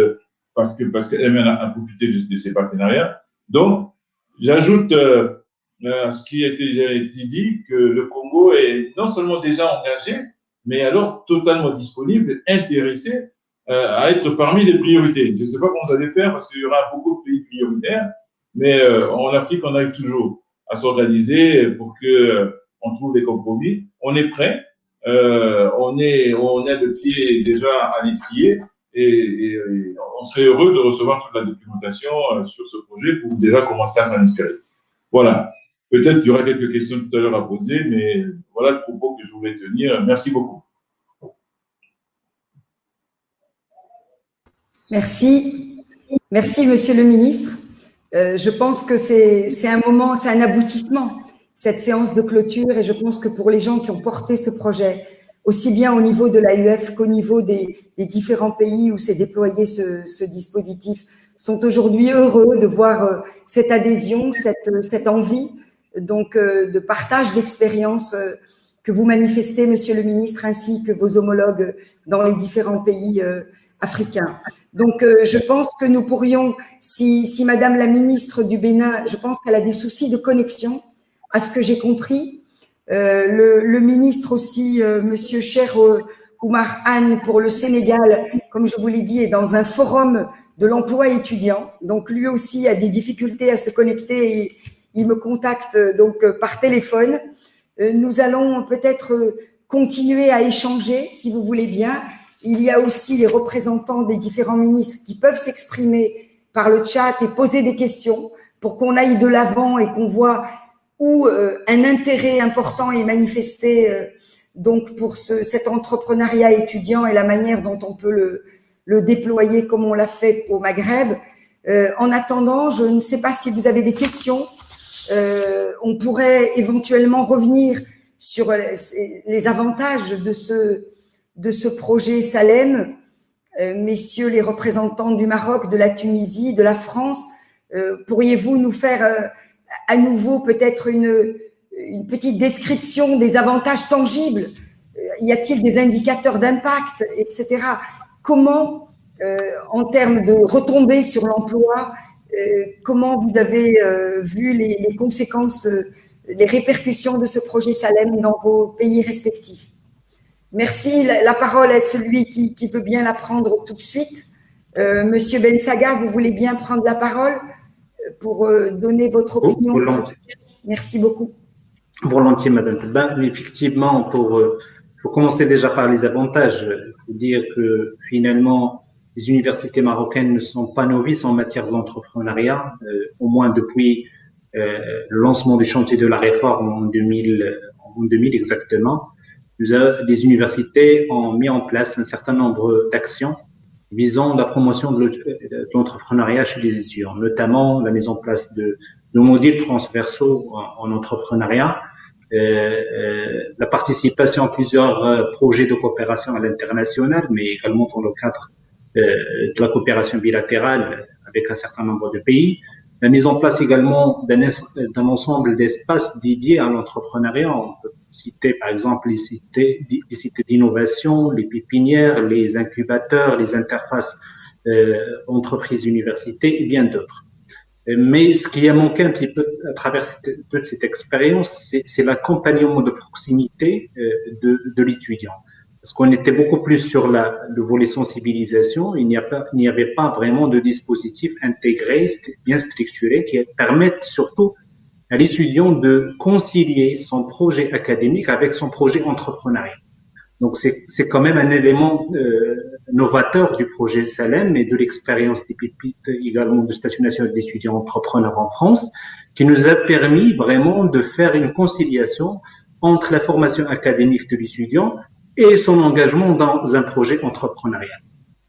parce qu'elle-même a profité de ces partenariats. Donc, j'ajoute à ce qui a été dit que le Congo est non seulement déjà engagé, mais alors totalement disponible, intéressé à être parmi les priorités. Je ne sais pas comment vous allez faire parce qu'il y aura beaucoup de pays prioritaires, mais en Afrique, on arrive toujours à s'organiser pour qu'on trouve des compromis. On est prêt, on est le pied déjà à l'étrier. Et on serait heureux de recevoir toute la documentation sur ce projet pour déjà commencer à s'en inspirer. Voilà. Peut-être qu'il y aura quelques questions tout à l'heure à poser, mais voilà le propos que je voulais tenir. Merci beaucoup. Merci. Merci, Monsieur le Ministre. Je pense que c'est un moment, c'est un aboutissement, cette séance de clôture, et je pense que pour les gens qui ont porté ce projet aussi bien au niveau de l'AUF qu'au niveau des différents pays où s'est déployé ce dispositif, sont aujourd'hui heureux de voir cette adhésion, cette envie donc de partage d'expérience que vous manifestez, Monsieur le Ministre, ainsi que vos homologues dans les différents pays africains. Donc, je pense que nous pourrions, si Madame la Ministre du Bénin, je pense qu'elle a des soucis de connexion, à ce que j'ai compris, le ministre aussi, Monsieur Cheikh Oumar Anne pour le Sénégal, comme je vous l'ai dit, est dans un forum de l'emploi étudiant. Donc, lui aussi a des difficultés à se connecter et il me contacte donc par téléphone. Nous allons peut-être continuer à échanger, si vous voulez bien. Il y a aussi les représentants des différents ministres qui peuvent s'exprimer par le chat et poser des questions pour qu'on aille de l'avant et qu'on voit où un intérêt important est manifesté donc pour cet entrepreneuriat étudiant et la manière dont on peut le déployer comme on l'a fait au Maghreb. En attendant, je ne sais pas si vous avez des questions. On pourrait éventuellement revenir sur les avantages de ce projet Salem. Messieurs les représentants du Maroc, de la Tunisie, de la France, pourriez-vous nous faire à nouveau peut-être une petite description des avantages tangibles? Y a-t-il des indicateurs d'impact, etc. Comment, en termes de retombées sur l'emploi, comment vous avez vu les conséquences, les répercussions de ce projet Salem dans vos pays respectifs? Merci. La parole est celui qui veut bien la prendre tout de suite. Monsieur Bensaga, vous voulez bien prendre la parole pour donner votre opinion? Merci beaucoup. Volontiers, Madame Telba. Mais effectivement, faut commencer déjà par les avantages. Il faut dire que finalement, les universités marocaines ne sont pas novices en matière d'entrepreneuriat, au moins depuis le lancement du chantier de la réforme en 2000 exactement. Les universités ont mis en place un certain nombre d'actions visant la promotion de l'entrepreneuriat chez les étudiants, notamment la mise en place de modules transversaux en entrepreneuriat, la participation à plusieurs projets de coopération à l'international, mais également dans le cadre de la coopération bilatérale avec un certain nombre de pays, la mise en place également d'un ensemble d'espaces dédiés à l'entrepreneuriat. On peut citer par exemple les sites d'innovation, les pépinières, les incubateurs, les interfaces entreprises-universités et bien d'autres. Mais ce qui a manqué un petit peu à travers toute cette expérience, c'est l'accompagnement de proximité de l'étudiant. Parce qu'on était beaucoup plus sur le volet sensibilisation, il n'y avait pas vraiment de dispositif intégré, bien structuré, qui permettent surtout à l'étudiant de concilier son projet académique avec son projet entrepreneurial. Donc c'est quand même un élément novateur du projet Salem et de l'expérience des pépites également du statut national d'étudiants entrepreneurs en France, qui nous a permis vraiment de faire une conciliation entre la formation académique de l'étudiant et son engagement dans un projet entrepreneurial.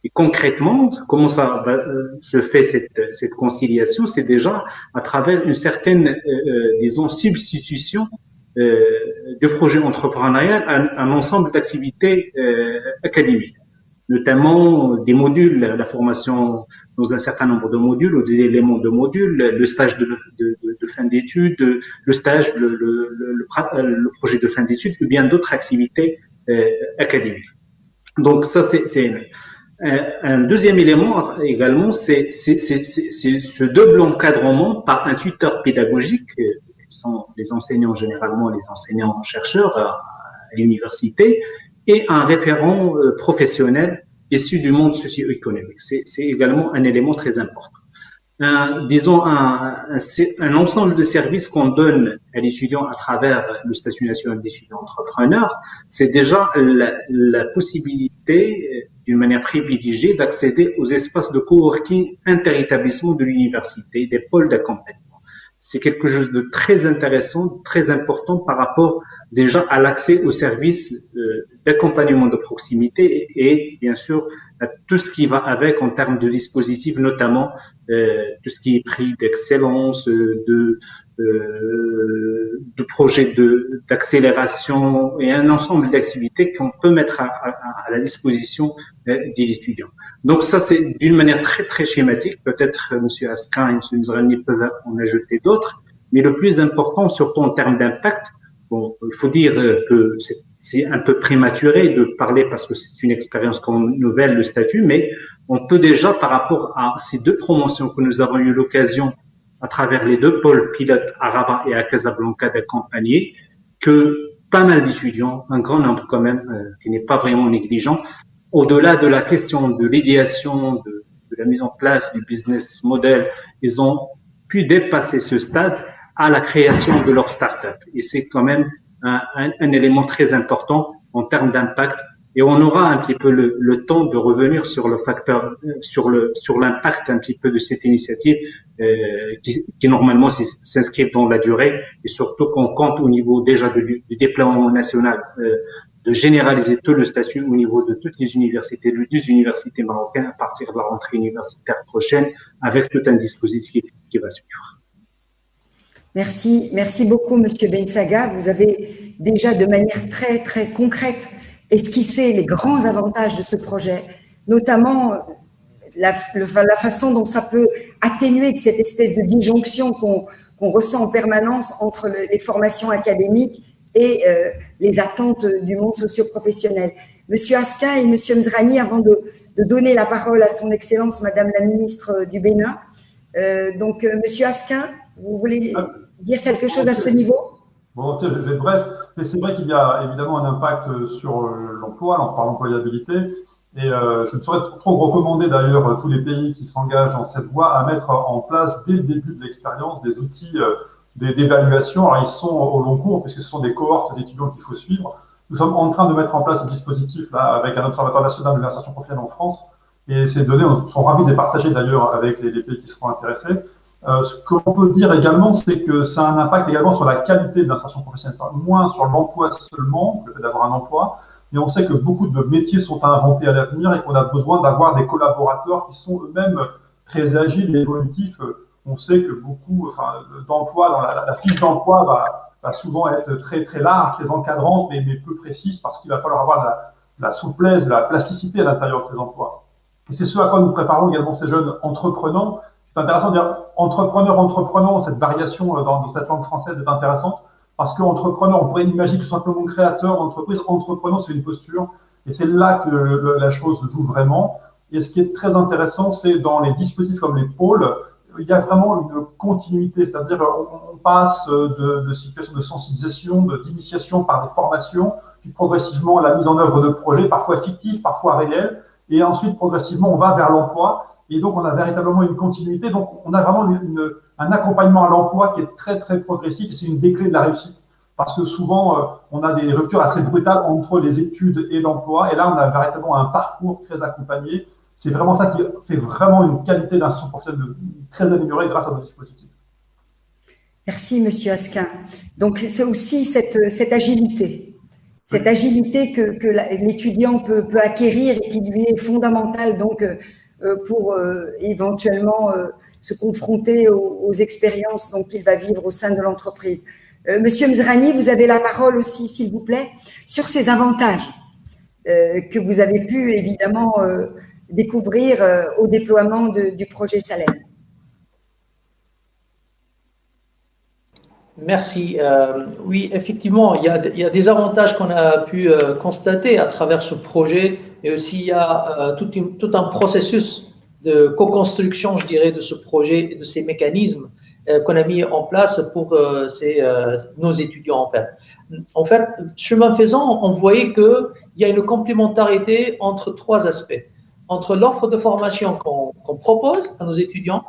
Et concrètement, comment ça se fait cette conciliation? C'est déjà à travers une certaine, disons, substitution de projet entrepreneurial à un ensemble d'activités académiques, notamment des modules, la formation dans un certain nombre de modules ou des éléments de modules, le stage de fin d'études, le stage, le projet de fin d'études, ou bien d'autres activités académiques. Donc ça, c'est un deuxième élément également, c'est ce double encadrement par un tuteur pédagogique, qui sont les enseignants généralement, les enseignants-chercheurs à l'université, et un référent professionnel issu du monde socio-économique. C'est également un élément très important. Disons un ensemble de services qu'on donne à l'étudiant à travers le statut national d'étudiant entrepreneur, c'est déjà la possibilité, d'une manière privilégiée, d'accéder aux espaces de coworking interétablissement de l'université, des pôles d'accompagnement. C'est quelque chose de très intéressant, très important par rapport déjà à l'accès aux services d'accompagnement de proximité et bien sûr à tout ce qui va avec en termes de dispositifs, notamment tout ce qui est prix d'excellence, de projets d'accélération et un ensemble d'activités qu'on peut mettre à la disposition des étudiants. Donc ça, c'est d'une manière très très schématique. Peut-être M. Askin et M. Mzrani peuvent en ajouter d'autres, mais le plus important, surtout en termes d'impact, bon, il faut dire que c'est un peu prématuré de parler parce que c'est une expérience nouvelle, le statut, mais on peut déjà, par rapport à ces deux promotions que nous avons eu l'occasion à travers les deux pôles pilotes à Rabat et à Casablanca d'accompagner, que pas mal d'étudiants, un grand nombre quand même, qui n'est pas vraiment négligent, au-delà de la question de l'idéation, de la mise en place du business model, ils ont pu dépasser ce stade à la création de leur start-up. Et c'est quand même un élément très important en termes d'impact. Et on aura un petit peu le temps de revenir sur le facteur, sur l'impact un petit peu de cette initiative qui normalement s'inscrit dans la durée, et surtout qu'on compte au niveau déjà du déploiement national de généraliser tout le statut au niveau de toutes les universités marocaines à partir de la rentrée universitaire prochaine, avec tout un dispositif qui va suivre. Merci beaucoup, Monsieur Bensaga. Vous avez déjà de manière très très concrète esquisser les grands avantages de ce projet, notamment la façon dont ça peut atténuer cette espèce de disjonction qu'on ressent en permanence entre les formations académiques et les attentes du monde socio-professionnel. Monsieur Askin et Monsieur Mzrani, avant de donner la parole à son Excellence Madame la Ministre du Bénin, Monsieur Askin, vous voulez dire quelque chose à ce niveau ? Volontiers, je vais être bref, mais c'est vrai qu'il y a évidemment un impact sur l'emploi, par l'employabilité, et je ne saurais trop recommander d'ailleurs tous les pays qui s'engagent dans cette voie à mettre en place dès le début de l'expérience des outils d'évaluation. Alors ils sont au long cours puisque ce sont des cohortes d'étudiants qu'il faut suivre. Nous sommes en train de mettre en place un dispositif là avec un observatoire national de l'insertion professionnelle en France, et ces données sont ravis de les partager d'ailleurs avec les pays qui seront intéressés. Ce qu'on peut dire également, c'est que ça a un impact également sur la qualité de l'insertion professionnelle, moins sur l'emploi seulement, le fait d'avoir un emploi, mais on sait que beaucoup de métiers sont à inventer à l'avenir et qu'on a besoin d'avoir des collaborateurs qui sont eux-mêmes très agiles et évolutifs. On sait que beaucoup d'emplois, dans la fiche d'emploi va souvent être très très large, très encadrante, mais peu précise, parce qu'il va falloir avoir la souplesse, la plasticité à l'intérieur de ces emplois. Et c'est ce à quoi nous préparons également ces jeunes entreprenants. C'est intéressant de dire entrepreneur, cette variation dans cette langue française est intéressante, parce qu'entrepreneur, on pourrait imaginer tout simplement créateur d'entreprise. Entrepreneur, c'est une posture, et c'est là que la chose joue vraiment. Et ce qui est très intéressant, c'est dans les dispositifs comme les pôles, il y a vraiment une continuité, c'est-à-dire on passe de situations de sensibilisation, d'initiation par des formations, puis progressivement la mise en œuvre de projets, parfois fictifs, parfois réels, et ensuite progressivement on va vers l'emploi. Et donc, on a véritablement une continuité. Donc, on a vraiment un accompagnement à l'emploi qui est très, très progressif. Et c'est une des clés de la réussite. Parce que souvent, on a des ruptures assez brutales entre les études et l'emploi. Et là, on a véritablement un parcours très accompagné. C'est vraiment ça qui fait vraiment une qualité d'insertion professionnelle très améliorée grâce à nos dispositifs. Merci, Monsieur Askin. Donc, c'est aussi cette agilité. Cette agilité que l'étudiant peut acquérir et qui lui est fondamentale. Donc, pour éventuellement se confronter aux expériences qu'il va vivre au sein de l'entreprise. Monsieur Mzrani, vous avez la parole aussi, s'il vous plaît, sur ces avantages que vous avez pu évidemment découvrir au déploiement du projet Salem. Merci. Oui, effectivement, il y a des avantages qu'on a pu constater à travers ce projet, et aussi il y a tout un processus de co-construction, je dirais, de ce projet et de ces mécanismes qu'on a mis en place pour nos étudiants, En fait, chemin faisant, on voyait qu'il y a une complémentarité entre trois aspects. Entre l'offre de formation qu'on propose à nos étudiants,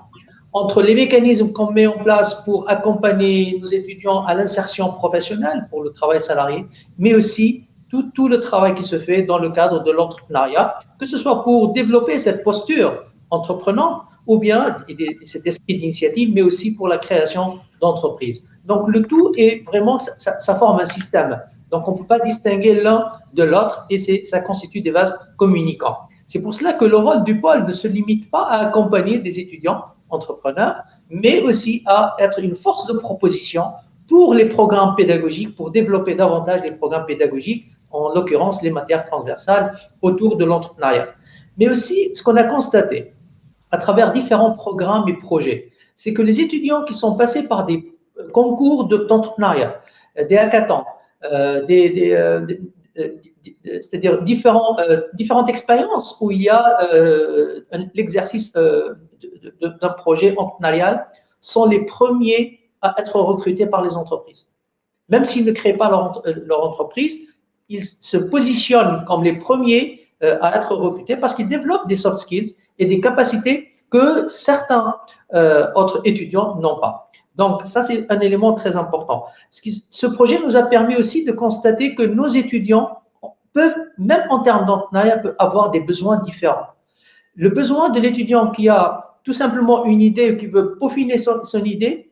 entre les mécanismes qu'on met en place pour accompagner nos étudiants à l'insertion professionnelle pour le travail salarié, mais aussi tout le travail qui se fait dans le cadre de l'entrepreneuriat, que ce soit pour développer cette posture entreprenante ou bien cet esprit d'initiative, mais aussi pour la création d'entreprises. Donc, le tout est vraiment, ça forme un système. Donc, on ne peut pas distinguer l'un de l'autre et ça constitue des vases communicants. C'est pour cela que le rôle du pôle ne se limite pas à accompagner des étudiants entrepreneurs, mais aussi à être une force de proposition pour les programmes pédagogiques, pour développer davantage les programmes pédagogiques, en l'occurrence les matières transversales autour de l'entrepreneuriat. Mais aussi, ce qu'on a constaté à travers différents programmes et projets, c'est que les étudiants qui sont passés par des concours d'entrepreneuriat, des hackathons, c'est-à-dire différentes expériences où il y a l'exercice d'un projet entrepreneurial, sont les premiers à être recrutés par les entreprises. Même s'ils ne créent pas leur entreprise, ils se positionnent comme les premiers à être recrutés parce qu'ils développent des soft skills et des capacités que certains autres étudiants n'ont pas. Donc, ça, c'est un élément très important. Ce projet nous a permis aussi de constater que nos étudiants peuvent, même en termes d'entrepreneuriat, avoir des besoins différents. Le besoin de l'étudiant qui a tout simplement une idée, qui veut peaufiner son idée,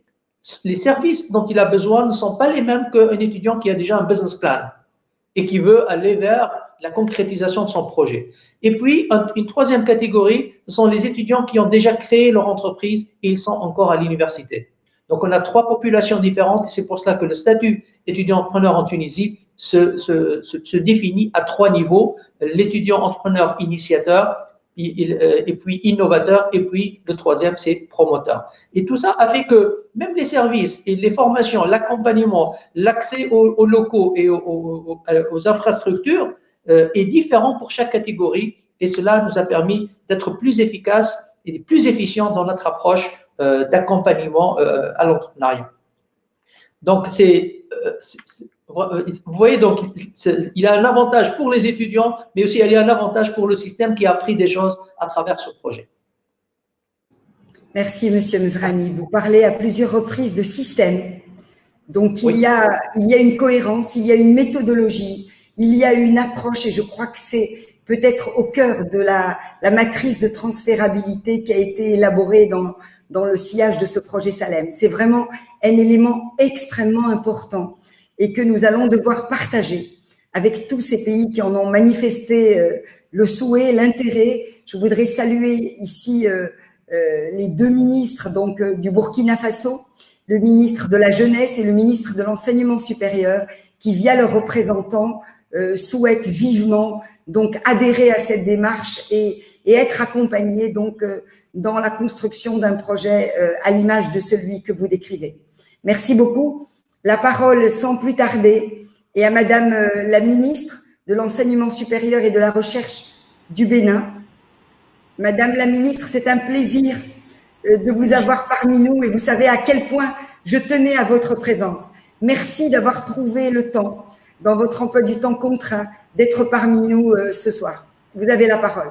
les services dont il a besoin ne sont pas les mêmes qu'un étudiant qui a déjà un business plan et qui veut aller vers la concrétisation de son projet. Et puis, une troisième catégorie, ce sont les étudiants qui ont déjà créé leur entreprise et ils sont encore à l'université. Donc, on a trois populations différentes et c'est pour cela que le statut étudiant-entrepreneur en Tunisie se définit à trois niveaux. L'étudiant entrepreneur initiateur, et puis innovateur, et puis le troisième, c'est promoteur. Et tout ça a fait que même les services et les formations, l'accompagnement, l'accès aux locaux et aux infrastructures est différent pour chaque catégorie et cela nous a permis d'être plus efficaces et plus efficients dans notre approche d'accompagnement à l'entrepreneuriat. Donc, vous voyez, donc, il y a un avantage pour les étudiants, mais aussi il y a un avantage pour le système qui a appris des choses à travers ce projet. Merci, Monsieur Mzrani. Vous parlez à plusieurs reprises de système. Donc, il y a une cohérence, il y a une méthodologie, il y a une approche et je crois que c'est peut-être au cœur de la matrice de transférabilité qui a été élaborée dans le sillage de ce projet Salem. C'est vraiment un élément extrêmement important et que nous allons devoir partager avec tous ces pays qui en ont manifesté le souhait, l'intérêt. Je voudrais saluer ici les deux ministres donc du Burkina Faso, le ministre de la Jeunesse et le ministre de l'Enseignement supérieur qui, via leurs représentants, souhaitent vivement donc adhérer à cette démarche et être accompagnés donc dans la construction d'un projet à l'image de celui que vous décrivez. Merci beaucoup. La parole sans plus tarder est à Madame la ministre de l'Enseignement supérieur et de la Recherche du Bénin. Madame la ministre, c'est un plaisir de vous avoir parmi nous et vous savez à quel point je tenais à votre présence. Merci d'avoir trouvé le temps dans votre emploi du temps contraint d'être parmi nous ce soir. Vous avez la parole.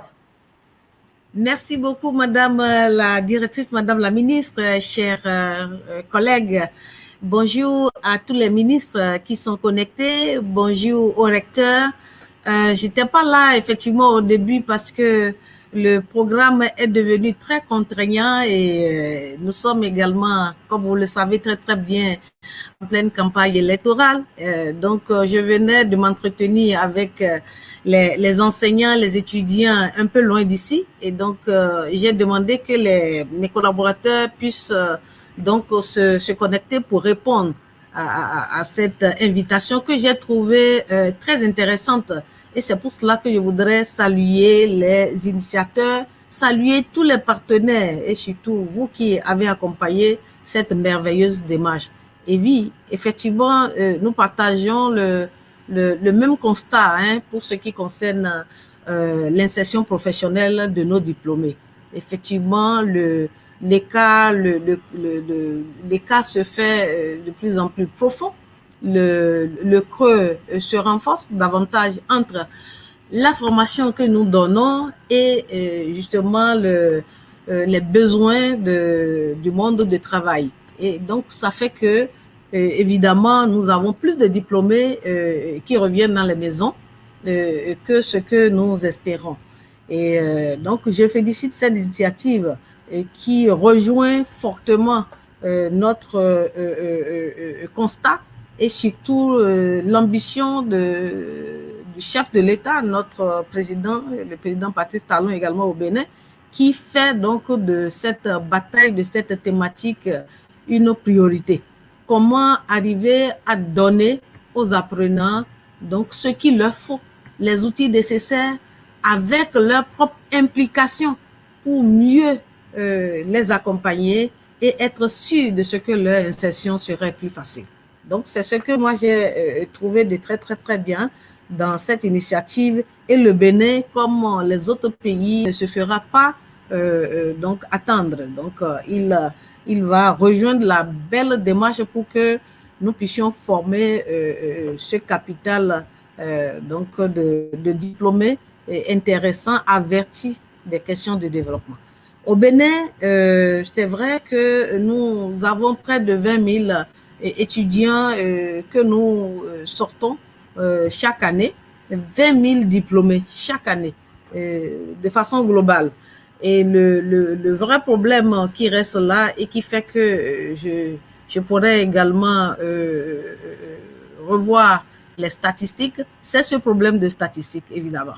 Merci beaucoup, Madame la directrice, Madame la ministre, chers collègues. Bonjour à tous les ministres qui sont connectés. Bonjour au recteur. J'étais pas là effectivement au début parce que le programme est devenu très contraignant et nous sommes également, comme vous le savez très très bien, en pleine campagne électorale. Donc, je venais de m'entretenir avec les enseignants, les étudiants un peu loin d'ici. Et donc, j'ai demandé que mes collaborateurs puissent donc se connecter pour répondre à cette invitation que j'ai trouvée très intéressante. Et c'est pour cela que je voudrais saluer les initiateurs, saluer tous les partenaires et surtout vous qui avez accompagné cette merveilleuse démarche. Et oui, effectivement, nous partageons le même constat pour ce qui concerne l'insertion professionnelle de nos diplômés. Effectivement, l'écart se fait de plus en plus profond. Le creux se renforce davantage entre la formation que nous donnons et justement les besoins du monde du travail. Et donc, ça fait que, évidemment, nous avons plus de diplômés qui reviennent dans les maisons que ce que nous espérons. Et donc, je félicite cette initiative qui rejoint fortement notre constat et surtout l'ambition de chef de l'État, notre président, le président Patrice Talon également au Bénin, qui fait donc de cette bataille, de cette thématique une priorité. Comment arriver à donner aux apprenants donc ce qu'il leur faut, les outils nécessaires avec leur propre implication pour mieux les accompagner et être sûr de ce que leur insertion serait plus facile. Donc, c'est ce que moi j'ai trouvé de très, très, très bien dans cette initiative. Et le Bénin, comme les autres pays, ne se fera pas donc attendre. Donc, il va rejoindre la belle démarche pour que nous puissions former ce capital donc de diplômés intéressants, avertis des questions de développement. Au Bénin, c'est vrai que nous avons près de 20 000 étudiants que nous sortons chaque année, 20 000 diplômés chaque année, de façon globale. Et le vrai problème qui reste là et qui fait que je pourrais également revoir les statistiques, c'est ce problème de statistiques, évidemment.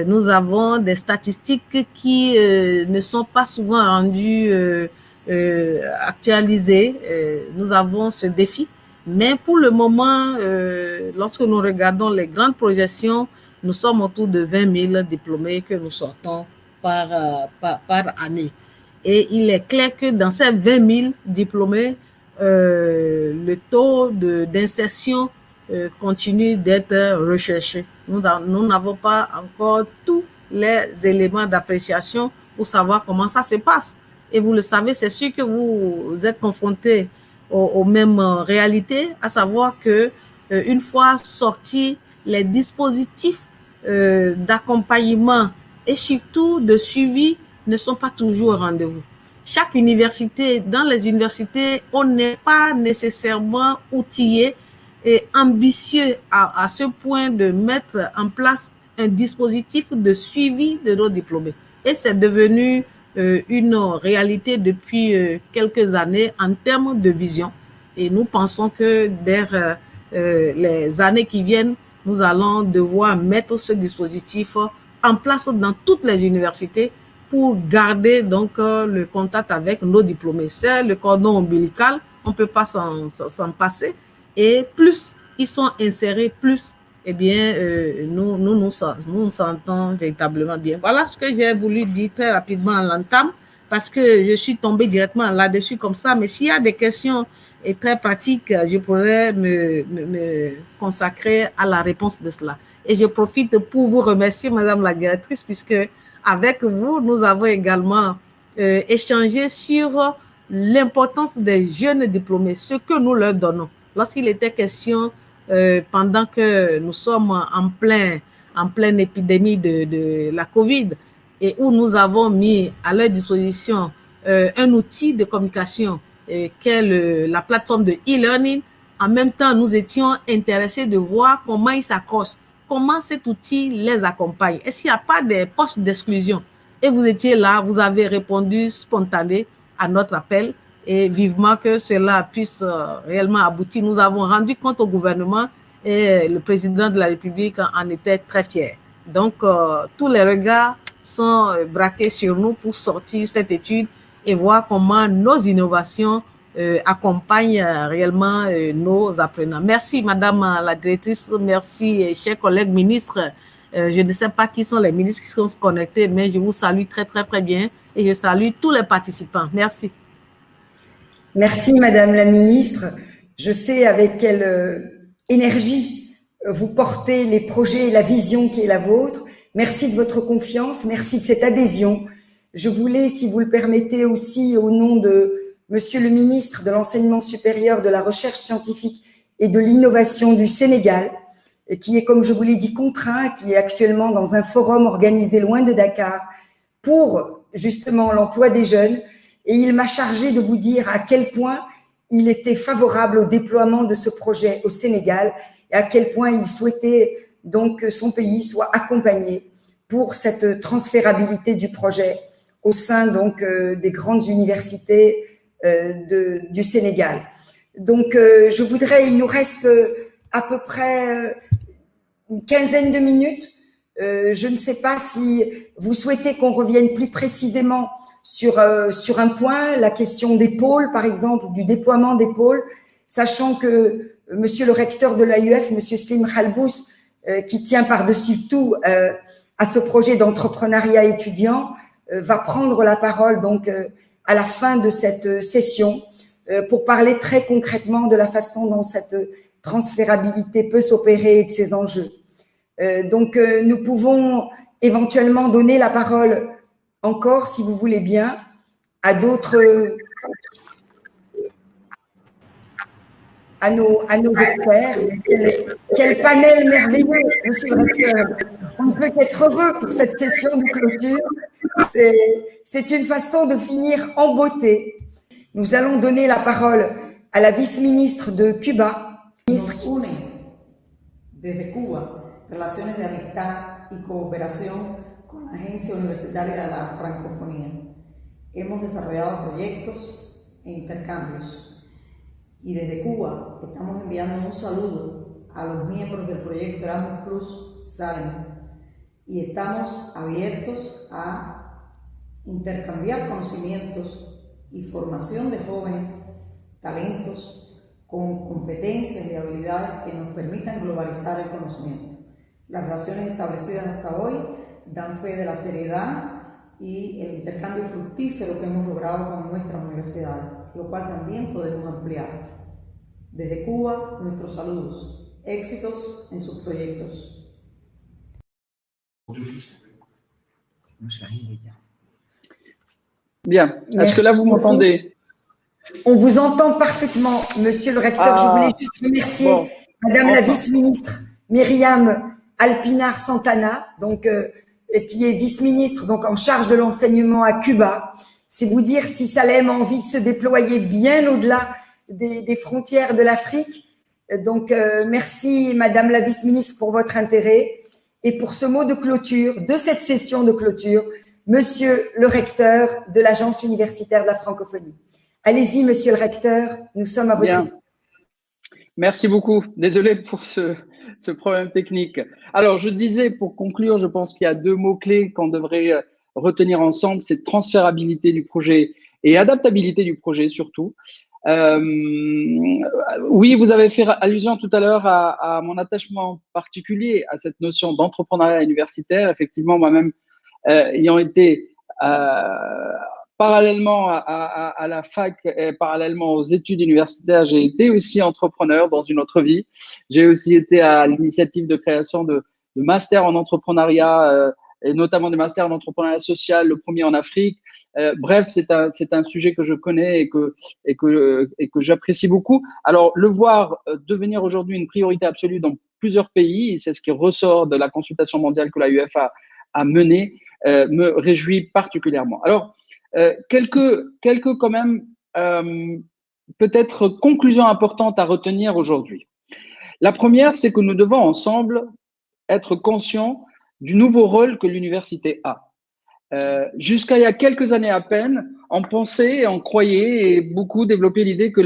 Nous avons des statistiques qui ne sont pas souvent rendues actualisées. Nous avons ce défi. Mais pour le moment, lorsque nous regardons les grandes projections, nous sommes autour de 20 000 diplômés que nous sortons par année. Et il est clair que dans ces 20 000 diplômés, le taux d'insertion continue d'être recherché. Nous n'avons pas encore tous les éléments d'appréciation pour savoir comment ça se passe. Et vous le savez, c'est sûr que vous êtes confrontés aux mêmes réalités, à savoir que une fois sortis les dispositifs d'accompagnement et surtout de suivi ne sont pas toujours au rendez-vous. Chaque université, dans les universités, on n'est pas nécessairement outillé et ambitieux à ce point de mettre en place un dispositif de suivi de nos diplômés. Et c'est devenu une réalité depuis quelques années en termes de vision. Et nous pensons que dès les années qui viennent, nous allons devoir mettre ce dispositif en place dans toutes les universités pour garder donc le contact avec nos diplômés. C'est le cordon ombilical, on ne peut pas s'en passer. Et plus ils sont insérés, plus eh bien, nous sentons véritablement bien. Voilà ce que j'ai voulu dire très rapidement à l'entame, parce que je suis tombée directement là-dessus comme ça. Mais s'il y a des questions très pratiques, je pourrais me consacrer à la réponse de cela. Et je profite pour vous remercier, Madame la Directrice, puisque avec vous, nous avons également échangé sur l'importance des jeunes diplômés, ce que nous leur donnons. Lorsqu'il était question, pendant que nous sommes en pleine épidémie de la COVID, et où nous avons mis à leur disposition un outil de communication qu'est la plateforme de e-learning, en même temps, nous étions intéressés de voir comment ils s'accrochent, comment cet outil les accompagne. Est-ce qu'il n'y a pas des poches d'exclusion? Et vous étiez là, vous avez répondu spontané à notre appel et vivement que cela puisse réellement aboutir. Nous avons rendu compte au gouvernement et le président de la République en était très fier. Donc, tous les regards sont braqués sur nous pour sortir cette étude et voir comment nos innovations accompagnent réellement nos apprenants. Merci, Madame la Directrice. Merci, chers collègues ministres. Je ne sais pas qui sont les ministres qui sont connectés, mais je vous salue très, très, très bien et je salue tous les participants. Merci. Merci, Madame la Ministre. Je sais avec quelle énergie vous portez les projets et la vision qui est la vôtre. Merci de votre confiance, merci de cette adhésion. Je voulais, si vous le permettez aussi, au nom de Monsieur le Ministre de l'Enseignement supérieur, de la Recherche scientifique et de l'Innovation du Sénégal, qui est, comme je vous l'ai dit, contraint, qui est actuellement dans un forum organisé loin de Dakar pour justement l'emploi des jeunes. Et il m'a chargé de vous dire à quel point il était favorable au déploiement de ce projet au Sénégal et à quel point il souhaitait donc que son pays soit accompagné pour cette transférabilité du projet au sein donc des grandes universités du Sénégal. Donc je voudrais, il nous reste à peu près une quinzaine de minutes. Je ne sais pas si vous souhaitez qu'on revienne plus précisément sur un point, la question des pôles, par exemple, du déploiement des pôles, sachant que monsieur le recteur de l'AUF, monsieur Slim Khalbous, qui tient par-dessus tout à ce projet d'entrepreneuriat étudiant, va prendre la parole donc à la fin de cette session pour parler très concrètement de la façon dont cette transférabilité peut s'opérer et de ses enjeux. Donc, nous pouvons éventuellement donner la parole encore, si vous voulez bien, à d'autres, à nos experts. Quel panel merveilleux, monsieur le recteur. On ne peut qu'être heureux pour cette session de clôture. C'est une façon de finir en beauté. Nous allons donner la parole à la vice-ministre de Cuba. Nos unen desde Cuba relaciones de amistad y cooperación con la Agencia Universitaria de la Francofonía. Hemos desarrollado proyectos e intercambios y desde Cuba estamos enviando un saludo a los miembros del proyecto Erasmus Plus Salem y estamos abiertos a intercambiar conocimientos y formación de jóvenes, talentos con competencias y habilidades que nos permitan globalizar el conocimiento. Las relaciones establecidas hasta hoy dan fe de la seriedad y el intercambio fructífero que hemos logrado con nuestras universidades, lo cual también podemos ampliar. Desde Cuba, nuestros saludos. Éxitos en sus proyectos. Bien. Est-ce que là, vous m'entendez? On vous entend parfaitement, monsieur le recteur. Je voulais juste remercier madame la vice-ministre Myriam Alpinar Santana, donc, qui est vice-ministre donc en charge de l'enseignement à Cuba. C'est vous dire si Salem a envie de se déployer bien au-delà des frontières de l'Afrique. Donc, merci madame la vice-ministre pour votre intérêt et pour ce mot de clôture, de cette session de clôture, monsieur le recteur de l'Agence universitaire de la francophonie. Allez-y, monsieur le recteur, nous sommes à votre écoute. Merci beaucoup. Désolé pour ce problème technique. Alors, je disais, pour conclure, je pense qu'il y a deux mots-clés qu'on devrait retenir ensemble, c'est transférabilité du projet et adaptabilité du projet surtout. Oui, vous avez fait allusion tout à l'heure à mon attachement particulier à cette notion d'entrepreneuriat universitaire. Effectivement, moi-même, ayant été parallèlement à la fac et parallèlement aux études universitaires, j'ai été aussi entrepreneur dans une autre vie. J'ai aussi été à l'initiative de création de masters en entrepreneuriat et notamment des masters en entrepreneuriat social, le premier en Afrique. Bref, c'est un sujet que je connais et que j'apprécie beaucoup. Alors, le voir devenir aujourd'hui une priorité absolue dans plusieurs pays, c'est ce qui ressort de la consultation mondiale que l'AUF a menée, me réjouit particulièrement. Alors, quelques quand même peut-être conclusions importantes à retenir aujourd'hui. La première, c'est que nous devons ensemble être conscients du nouveau rôle que l'université a. Jusqu'à il y a quelques années à peine, on pensait et on croyait et beaucoup développaient l'idée que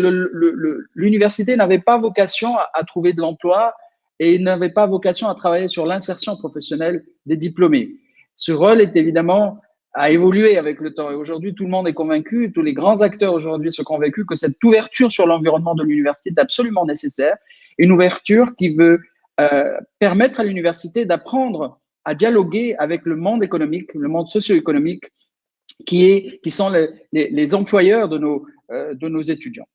l'université n'avait pas vocation à trouver de l'emploi et n'avait pas vocation à travailler sur l'insertion professionnelle des diplômés. Ce rôle est évidemment a évolué avec le temps et aujourd'hui tout le monde est convaincu, tous les grands acteurs aujourd'hui sont convaincus que cette ouverture sur l'environnement de l'université est absolument nécessaire, une ouverture qui veut permettre à l'université d'apprendre à dialoguer avec le monde économique, le monde socio-économique qui sont les employeurs de nos étudiants.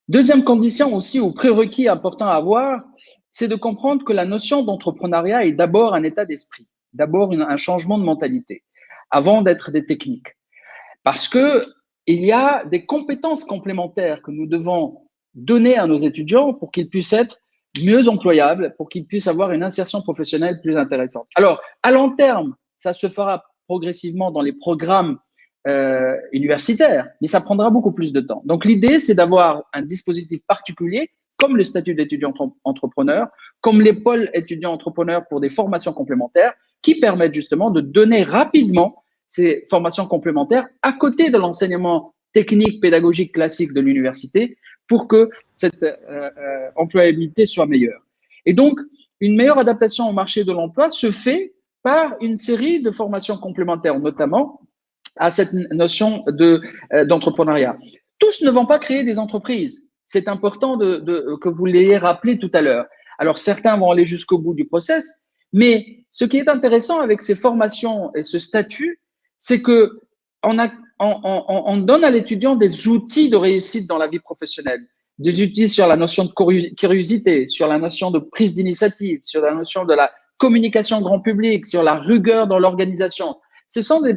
Deuxième condition aussi ou prérequis important à avoir, c'est de comprendre que la notion d'entrepreneuriat est d'abord un état d'esprit, d'abord un changement de mentalité, avant d'être des techniques. Parce que il y a des compétences complémentaires que nous devons donner à nos étudiants pour qu'ils puissent être mieux employables, pour qu'ils puissent avoir une insertion professionnelle plus intéressante. Alors, à long terme, ça se fera progressivement dans les programmes universitaires, mais ça prendra beaucoup plus de temps. Donc, l'idée, c'est d'avoir un dispositif particulier, comme le statut d'étudiant entrepreneur, comme les pôles étudiants entrepreneurs pour des formations complémentaires, qui permettent justement de donner rapidement ces formations complémentaires à côté de l'enseignement technique, pédagogique classique de l'université pour que cette employabilité soit meilleure. Et donc, une meilleure adaptation au marché de l'emploi se fait par une série de formations complémentaires, notamment à cette notion d'entrepreneuriat. Tous ne vont pas créer des entreprises. C'est important que vous l'ayez rappelé tout à l'heure. Alors, certains vont aller jusqu'au bout du process, mais ce qui est intéressant avec ces formations et ce statut, c'est que on donne à l'étudiant des outils de réussite dans la vie professionnelle, des outils sur la notion de curiosité, sur la notion de prise d'initiative, sur la notion de la communication grand public, sur la rigueur dans l'organisation. Ce sont des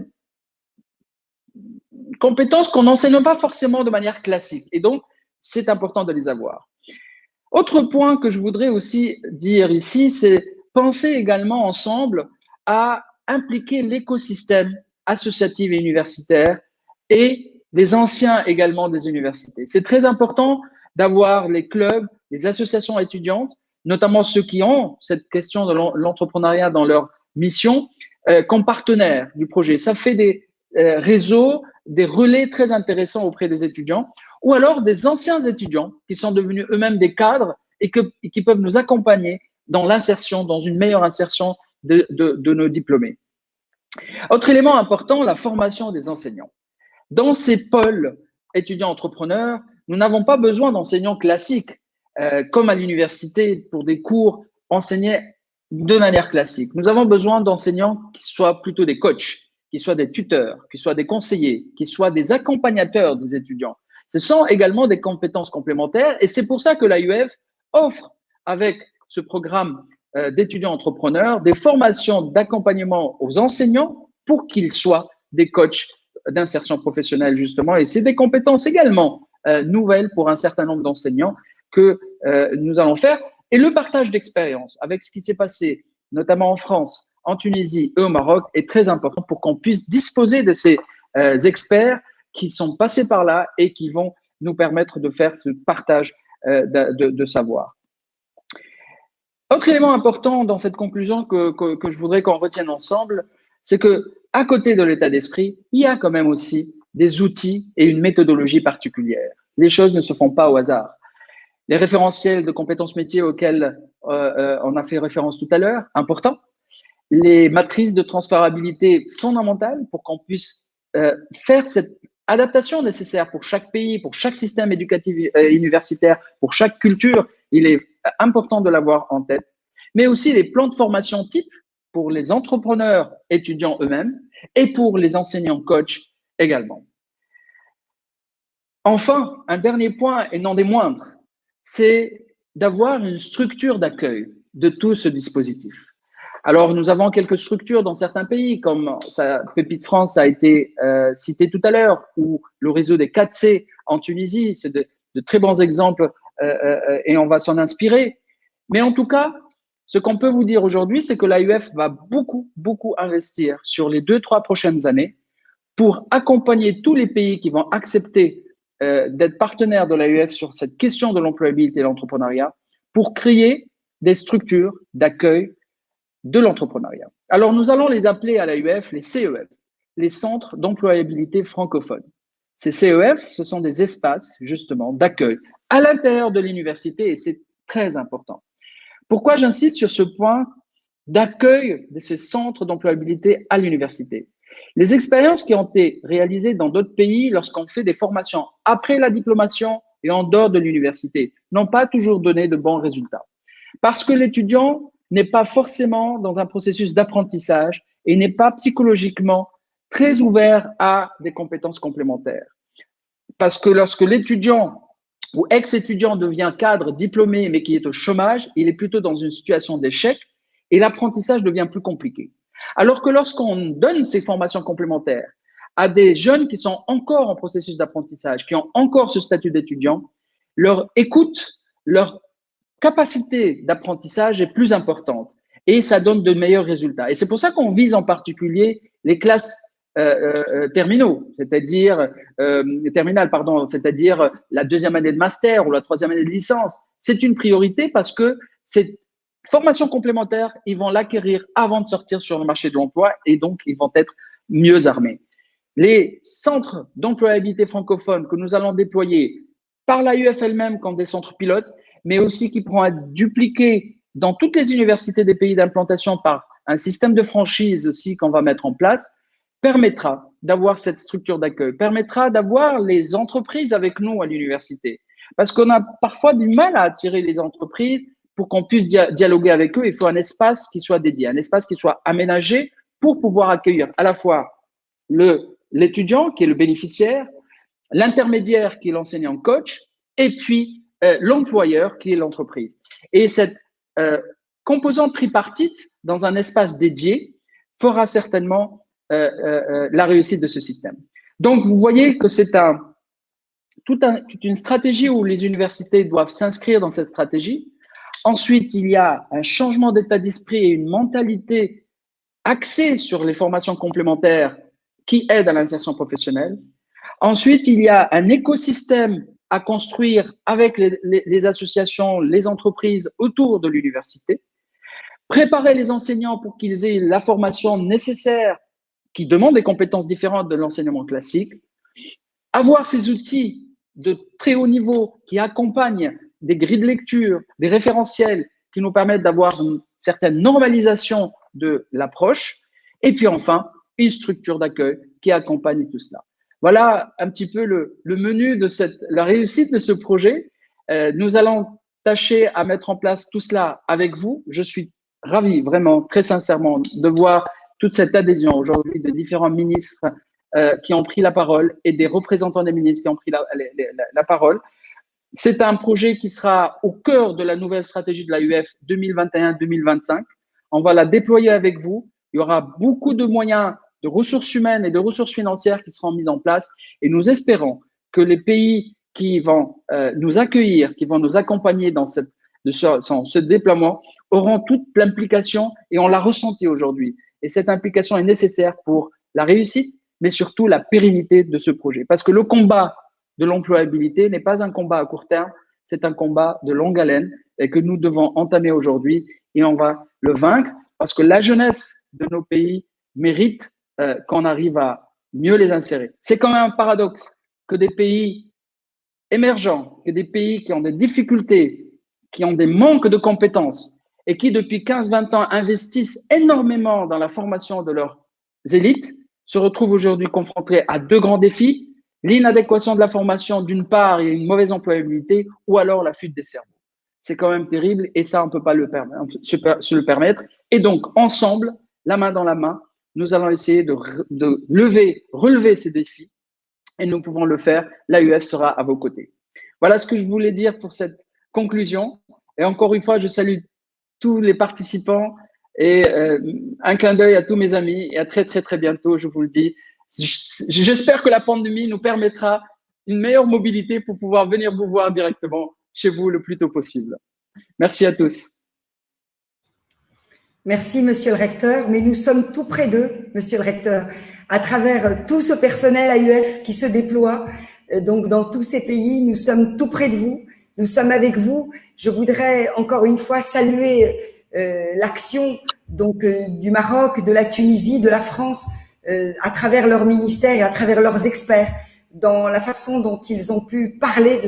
compétences qu'on n'enseigne pas forcément de manière classique. Et donc, c'est important de les avoir. Autre point que je voudrais aussi dire ici, c'est penser également ensemble à impliquer l'écosystème associatif et universitaire et les anciens également des universités. C'est très important d'avoir les clubs, les associations étudiantes, notamment ceux qui ont cette question de l'entrepreneuriat dans leur mission, comme partenaires du projet. Ça fait des réseaux, des relais très intéressants auprès des étudiants, ou alors des anciens étudiants qui sont devenus eux-mêmes des cadres et qui peuvent nous accompagner dans l'insertion, dans une meilleure insertion de nos diplômés. Autre élément important, la formation des enseignants. Dans ces pôles étudiants-entrepreneurs, nous n'avons pas besoin d'enseignants classiques, comme à l'université pour des cours enseignés de manière classique. Nous avons besoin d'enseignants qui soient plutôt des coachs, qui soient des tuteurs, qui soient des conseillers, qui soient des accompagnateurs des étudiants. Ce sont également des compétences complémentaires et c'est pour ça que l'AUF offre, avec ce programme d'étudiants entrepreneurs, des formations d'accompagnement aux enseignants pour qu'ils soient des coachs d'insertion professionnelle, justement. Et c'est des compétences également nouvelles pour un certain nombre d'enseignants que nous allons faire. Et le partage d'expérience avec ce qui s'est passé, notamment en France, en Tunisie et au Maroc, est très important pour qu'on puisse disposer de ces experts qui sont passés par là et qui vont nous permettre de faire ce partage de savoir. Autre élément important dans cette conclusion que je voudrais qu'on retienne ensemble, c'est que à côté de l'état d'esprit, il y a quand même aussi des outils et une méthodologie particulière. Les choses ne se font pas au hasard. Les référentiels de compétences métiers auxquels on a fait référence tout à l'heure, important. Les matrices de transférabilité fondamentales pour qu'on puisse faire cette adaptation nécessaire pour chaque pays, pour chaque système éducatif et universitaire, pour chaque culture. Il est important de l'avoir en tête. Mais aussi les plans de formation type pour les entrepreneurs étudiants eux-mêmes et pour les enseignants coachs également. Enfin, un dernier point et non des moindres, c'est d'avoir une structure d'accueil de tout ce dispositif. Alors, nous avons quelques structures dans certains pays, comme Pépite France a été cité tout à l'heure, ou le réseau des 4C en Tunisie. C'est de très bons exemples et on va s'en inspirer. Mais en tout cas, ce qu'on peut vous dire aujourd'hui, c'est que l'AUF va beaucoup investir sur les 2-3 prochaines années pour accompagner tous les pays qui vont accepter d'être partenaires de l'AUF sur cette question de l'employabilité et l'entrepreneuriat, pour créer des structures d'accueil de l'entrepreneuriat. Alors, nous allons les appeler à l'AUF les CEF, les centres d'employabilité francophones. Ces CEF, ce sont des espaces, justement, d'accueil à l'intérieur de l'université et c'est très important. Pourquoi j'insiste sur ce point d'accueil de ces centres d'employabilité à l'université? Les expériences qui ont été réalisées dans d'autres pays lorsqu'on fait des formations après la diplomation et en dehors de l'université n'ont pas toujours donné de bons résultats. Parce que l'étudiant n'est pas forcément dans un processus d'apprentissage et n'est pas psychologiquement très ouvert à des compétences complémentaires. Parce que lorsque l'étudiant ou ex-étudiant devient cadre diplômé mais qui est au chômage, il est plutôt dans une situation d'échec et l'apprentissage devient plus compliqué. Alors que lorsqu'on donne ces formations complémentaires à des jeunes qui sont encore en processus d'apprentissage, qui ont encore ce statut d'étudiant, leur écoute, leur capacité d'apprentissage est plus importante et ça donne de meilleurs résultats. Et c'est pour ça qu'on vise en particulier les classes terminaux, c'est-à-dire terminale, pardon, c'est-à-dire la 2e année de master ou la 3e année de licence. C'est une priorité parce que cette formation complémentaire, ils vont l'acquérir avant de sortir sur le marché de l'emploi et donc ils vont être mieux armés. Les centres d'employabilité francophone que nous allons déployer par l'AUF elle-même comme des centres pilotes, mais aussi qui pourront être dupliqués dans toutes les universités des pays d'implantation par un système de franchise aussi qu'on va mettre en place, permettra d'avoir cette structure d'accueil, permettra d'avoir les entreprises avec nous à l'université. Parce qu'on a parfois du mal à attirer les entreprises pour qu'on puisse dialoguer avec eux. Il faut un espace qui soit dédié, un espace qui soit aménagé pour pouvoir accueillir à la fois l'étudiant qui est le bénéficiaire, l'intermédiaire qui est l'enseignant coach, et puis l'employeur qui est l'entreprise. Et cette composante tripartite dans un espace dédié fera certainement la réussite de ce système. Donc, vous voyez que c'est toute une stratégie où les universités doivent s'inscrire dans cette stratégie. Ensuite, il y a un changement d'état d'esprit et une mentalité axée sur les formations complémentaires qui aident à l'insertion professionnelle. Ensuite, il y a un écosystème à construire avec les associations, les entreprises autour de l'université. Préparer les enseignants pour qu'ils aient la formation nécessaire qui demande des compétences différentes de l'enseignement classique. Avoir ces outils de très haut niveau qui accompagnent des grilles de lecture, des référentiels qui nous permettent d'avoir une certaine normalisation de l'approche. Et puis enfin, une structure d'accueil qui accompagne tout cela. Voilà un petit peu le menu de la réussite de ce projet. Nous allons tâcher à mettre en place tout cela avec vous. Je suis ravi, vraiment, très sincèrement, de voir toute cette adhésion aujourd'hui de différents ministres qui ont pris la parole et des représentants des ministres qui ont pris la parole. C'est un projet qui sera au cœur de la nouvelle stratégie de l'AUF 2021-2025. On va la déployer avec vous. Il y aura beaucoup de moyens de ressources humaines et de ressources financières qui seront mises en place. Et nous espérons que les pays qui vont nous accueillir, qui vont nous accompagner dans ce déploiement, auront toute l'implication, et on l'a ressenti aujourd'hui. Et cette implication est nécessaire pour la réussite, mais surtout la pérennité de ce projet. Parce que le combat de l'employabilité n'est pas un combat à court terme, c'est un combat de longue haleine et que nous devons entamer aujourd'hui, et on va le vaincre parce que la jeunesse de nos pays mérite qu'on arrive à mieux les insérer. C'est quand même un paradoxe que des pays émergents, que des pays qui ont des difficultés, qui ont des manques de compétences et qui depuis 15-20 ans investissent énormément dans la formation de leurs élites, se retrouvent aujourd'hui confrontés à deux grands défis: l'inadéquation de la formation d'une part et une mauvaise employabilité, ou alors la fuite des cerveaux. C'est quand même terrible et ça, on ne peut pas se le permettre. Et donc, ensemble, la main dans la main, nous allons essayer de relever ces défis et nous pouvons le faire. L'AUF sera à vos côtés. Voilà ce que je voulais dire pour cette conclusion. Et encore une fois, je salue tous les participants et un clin d'œil à tous mes amis et à très, très, très bientôt, je vous le dis. J'espère que la pandémie nous permettra une meilleure mobilité pour pouvoir venir vous voir directement chez vous le plus tôt possible. Merci à tous. Merci, monsieur le recteur. Mais nous sommes tout près d'eux, monsieur le recteur, à travers tout ce personnel AUF qui se déploie. Donc, dans tous ces pays, nous sommes tout près de vous. Nous sommes avec vous. Je voudrais encore une fois saluer l'action donc du Maroc, de la Tunisie, de la France, à travers leurs ministères et à travers leurs experts, dans la façon dont ils ont pu parler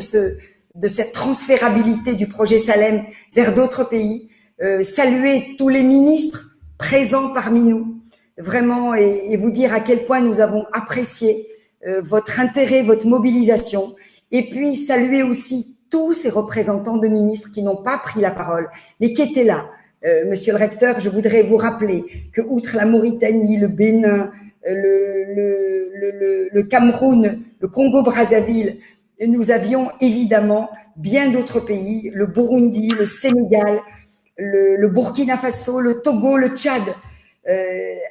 de cette transférabilité du projet Salem vers d'autres pays. Saluer tous les ministres présents parmi nous, vraiment, et vous dire à quel point nous avons apprécié votre intérêt, votre mobilisation, et puis saluer aussi tous ces représentants de ministres qui n'ont pas pris la parole, mais qui étaient là. Monsieur le recteur, je voudrais vous rappeler que, outre la Mauritanie, le Bénin, le Cameroun, le Congo-Brazzaville, nous avions évidemment bien d'autres pays, le Burundi, le Sénégal, le Burkina Faso, le Togo, le Tchad,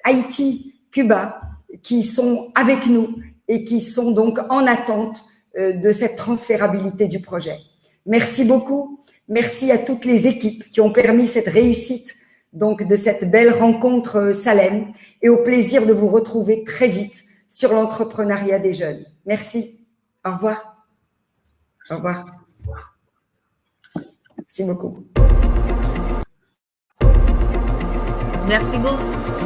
Haïti, Cuba, qui sont avec nous et qui sont donc en attente de cette transférabilité du projet. Merci beaucoup. Merci à toutes les équipes qui ont permis cette réussite donc de cette belle rencontre Salem, et au plaisir de vous retrouver très vite sur l'entrepreneuriat des jeunes. Merci. Au revoir. Au revoir. Merci beaucoup. Merci beaucoup.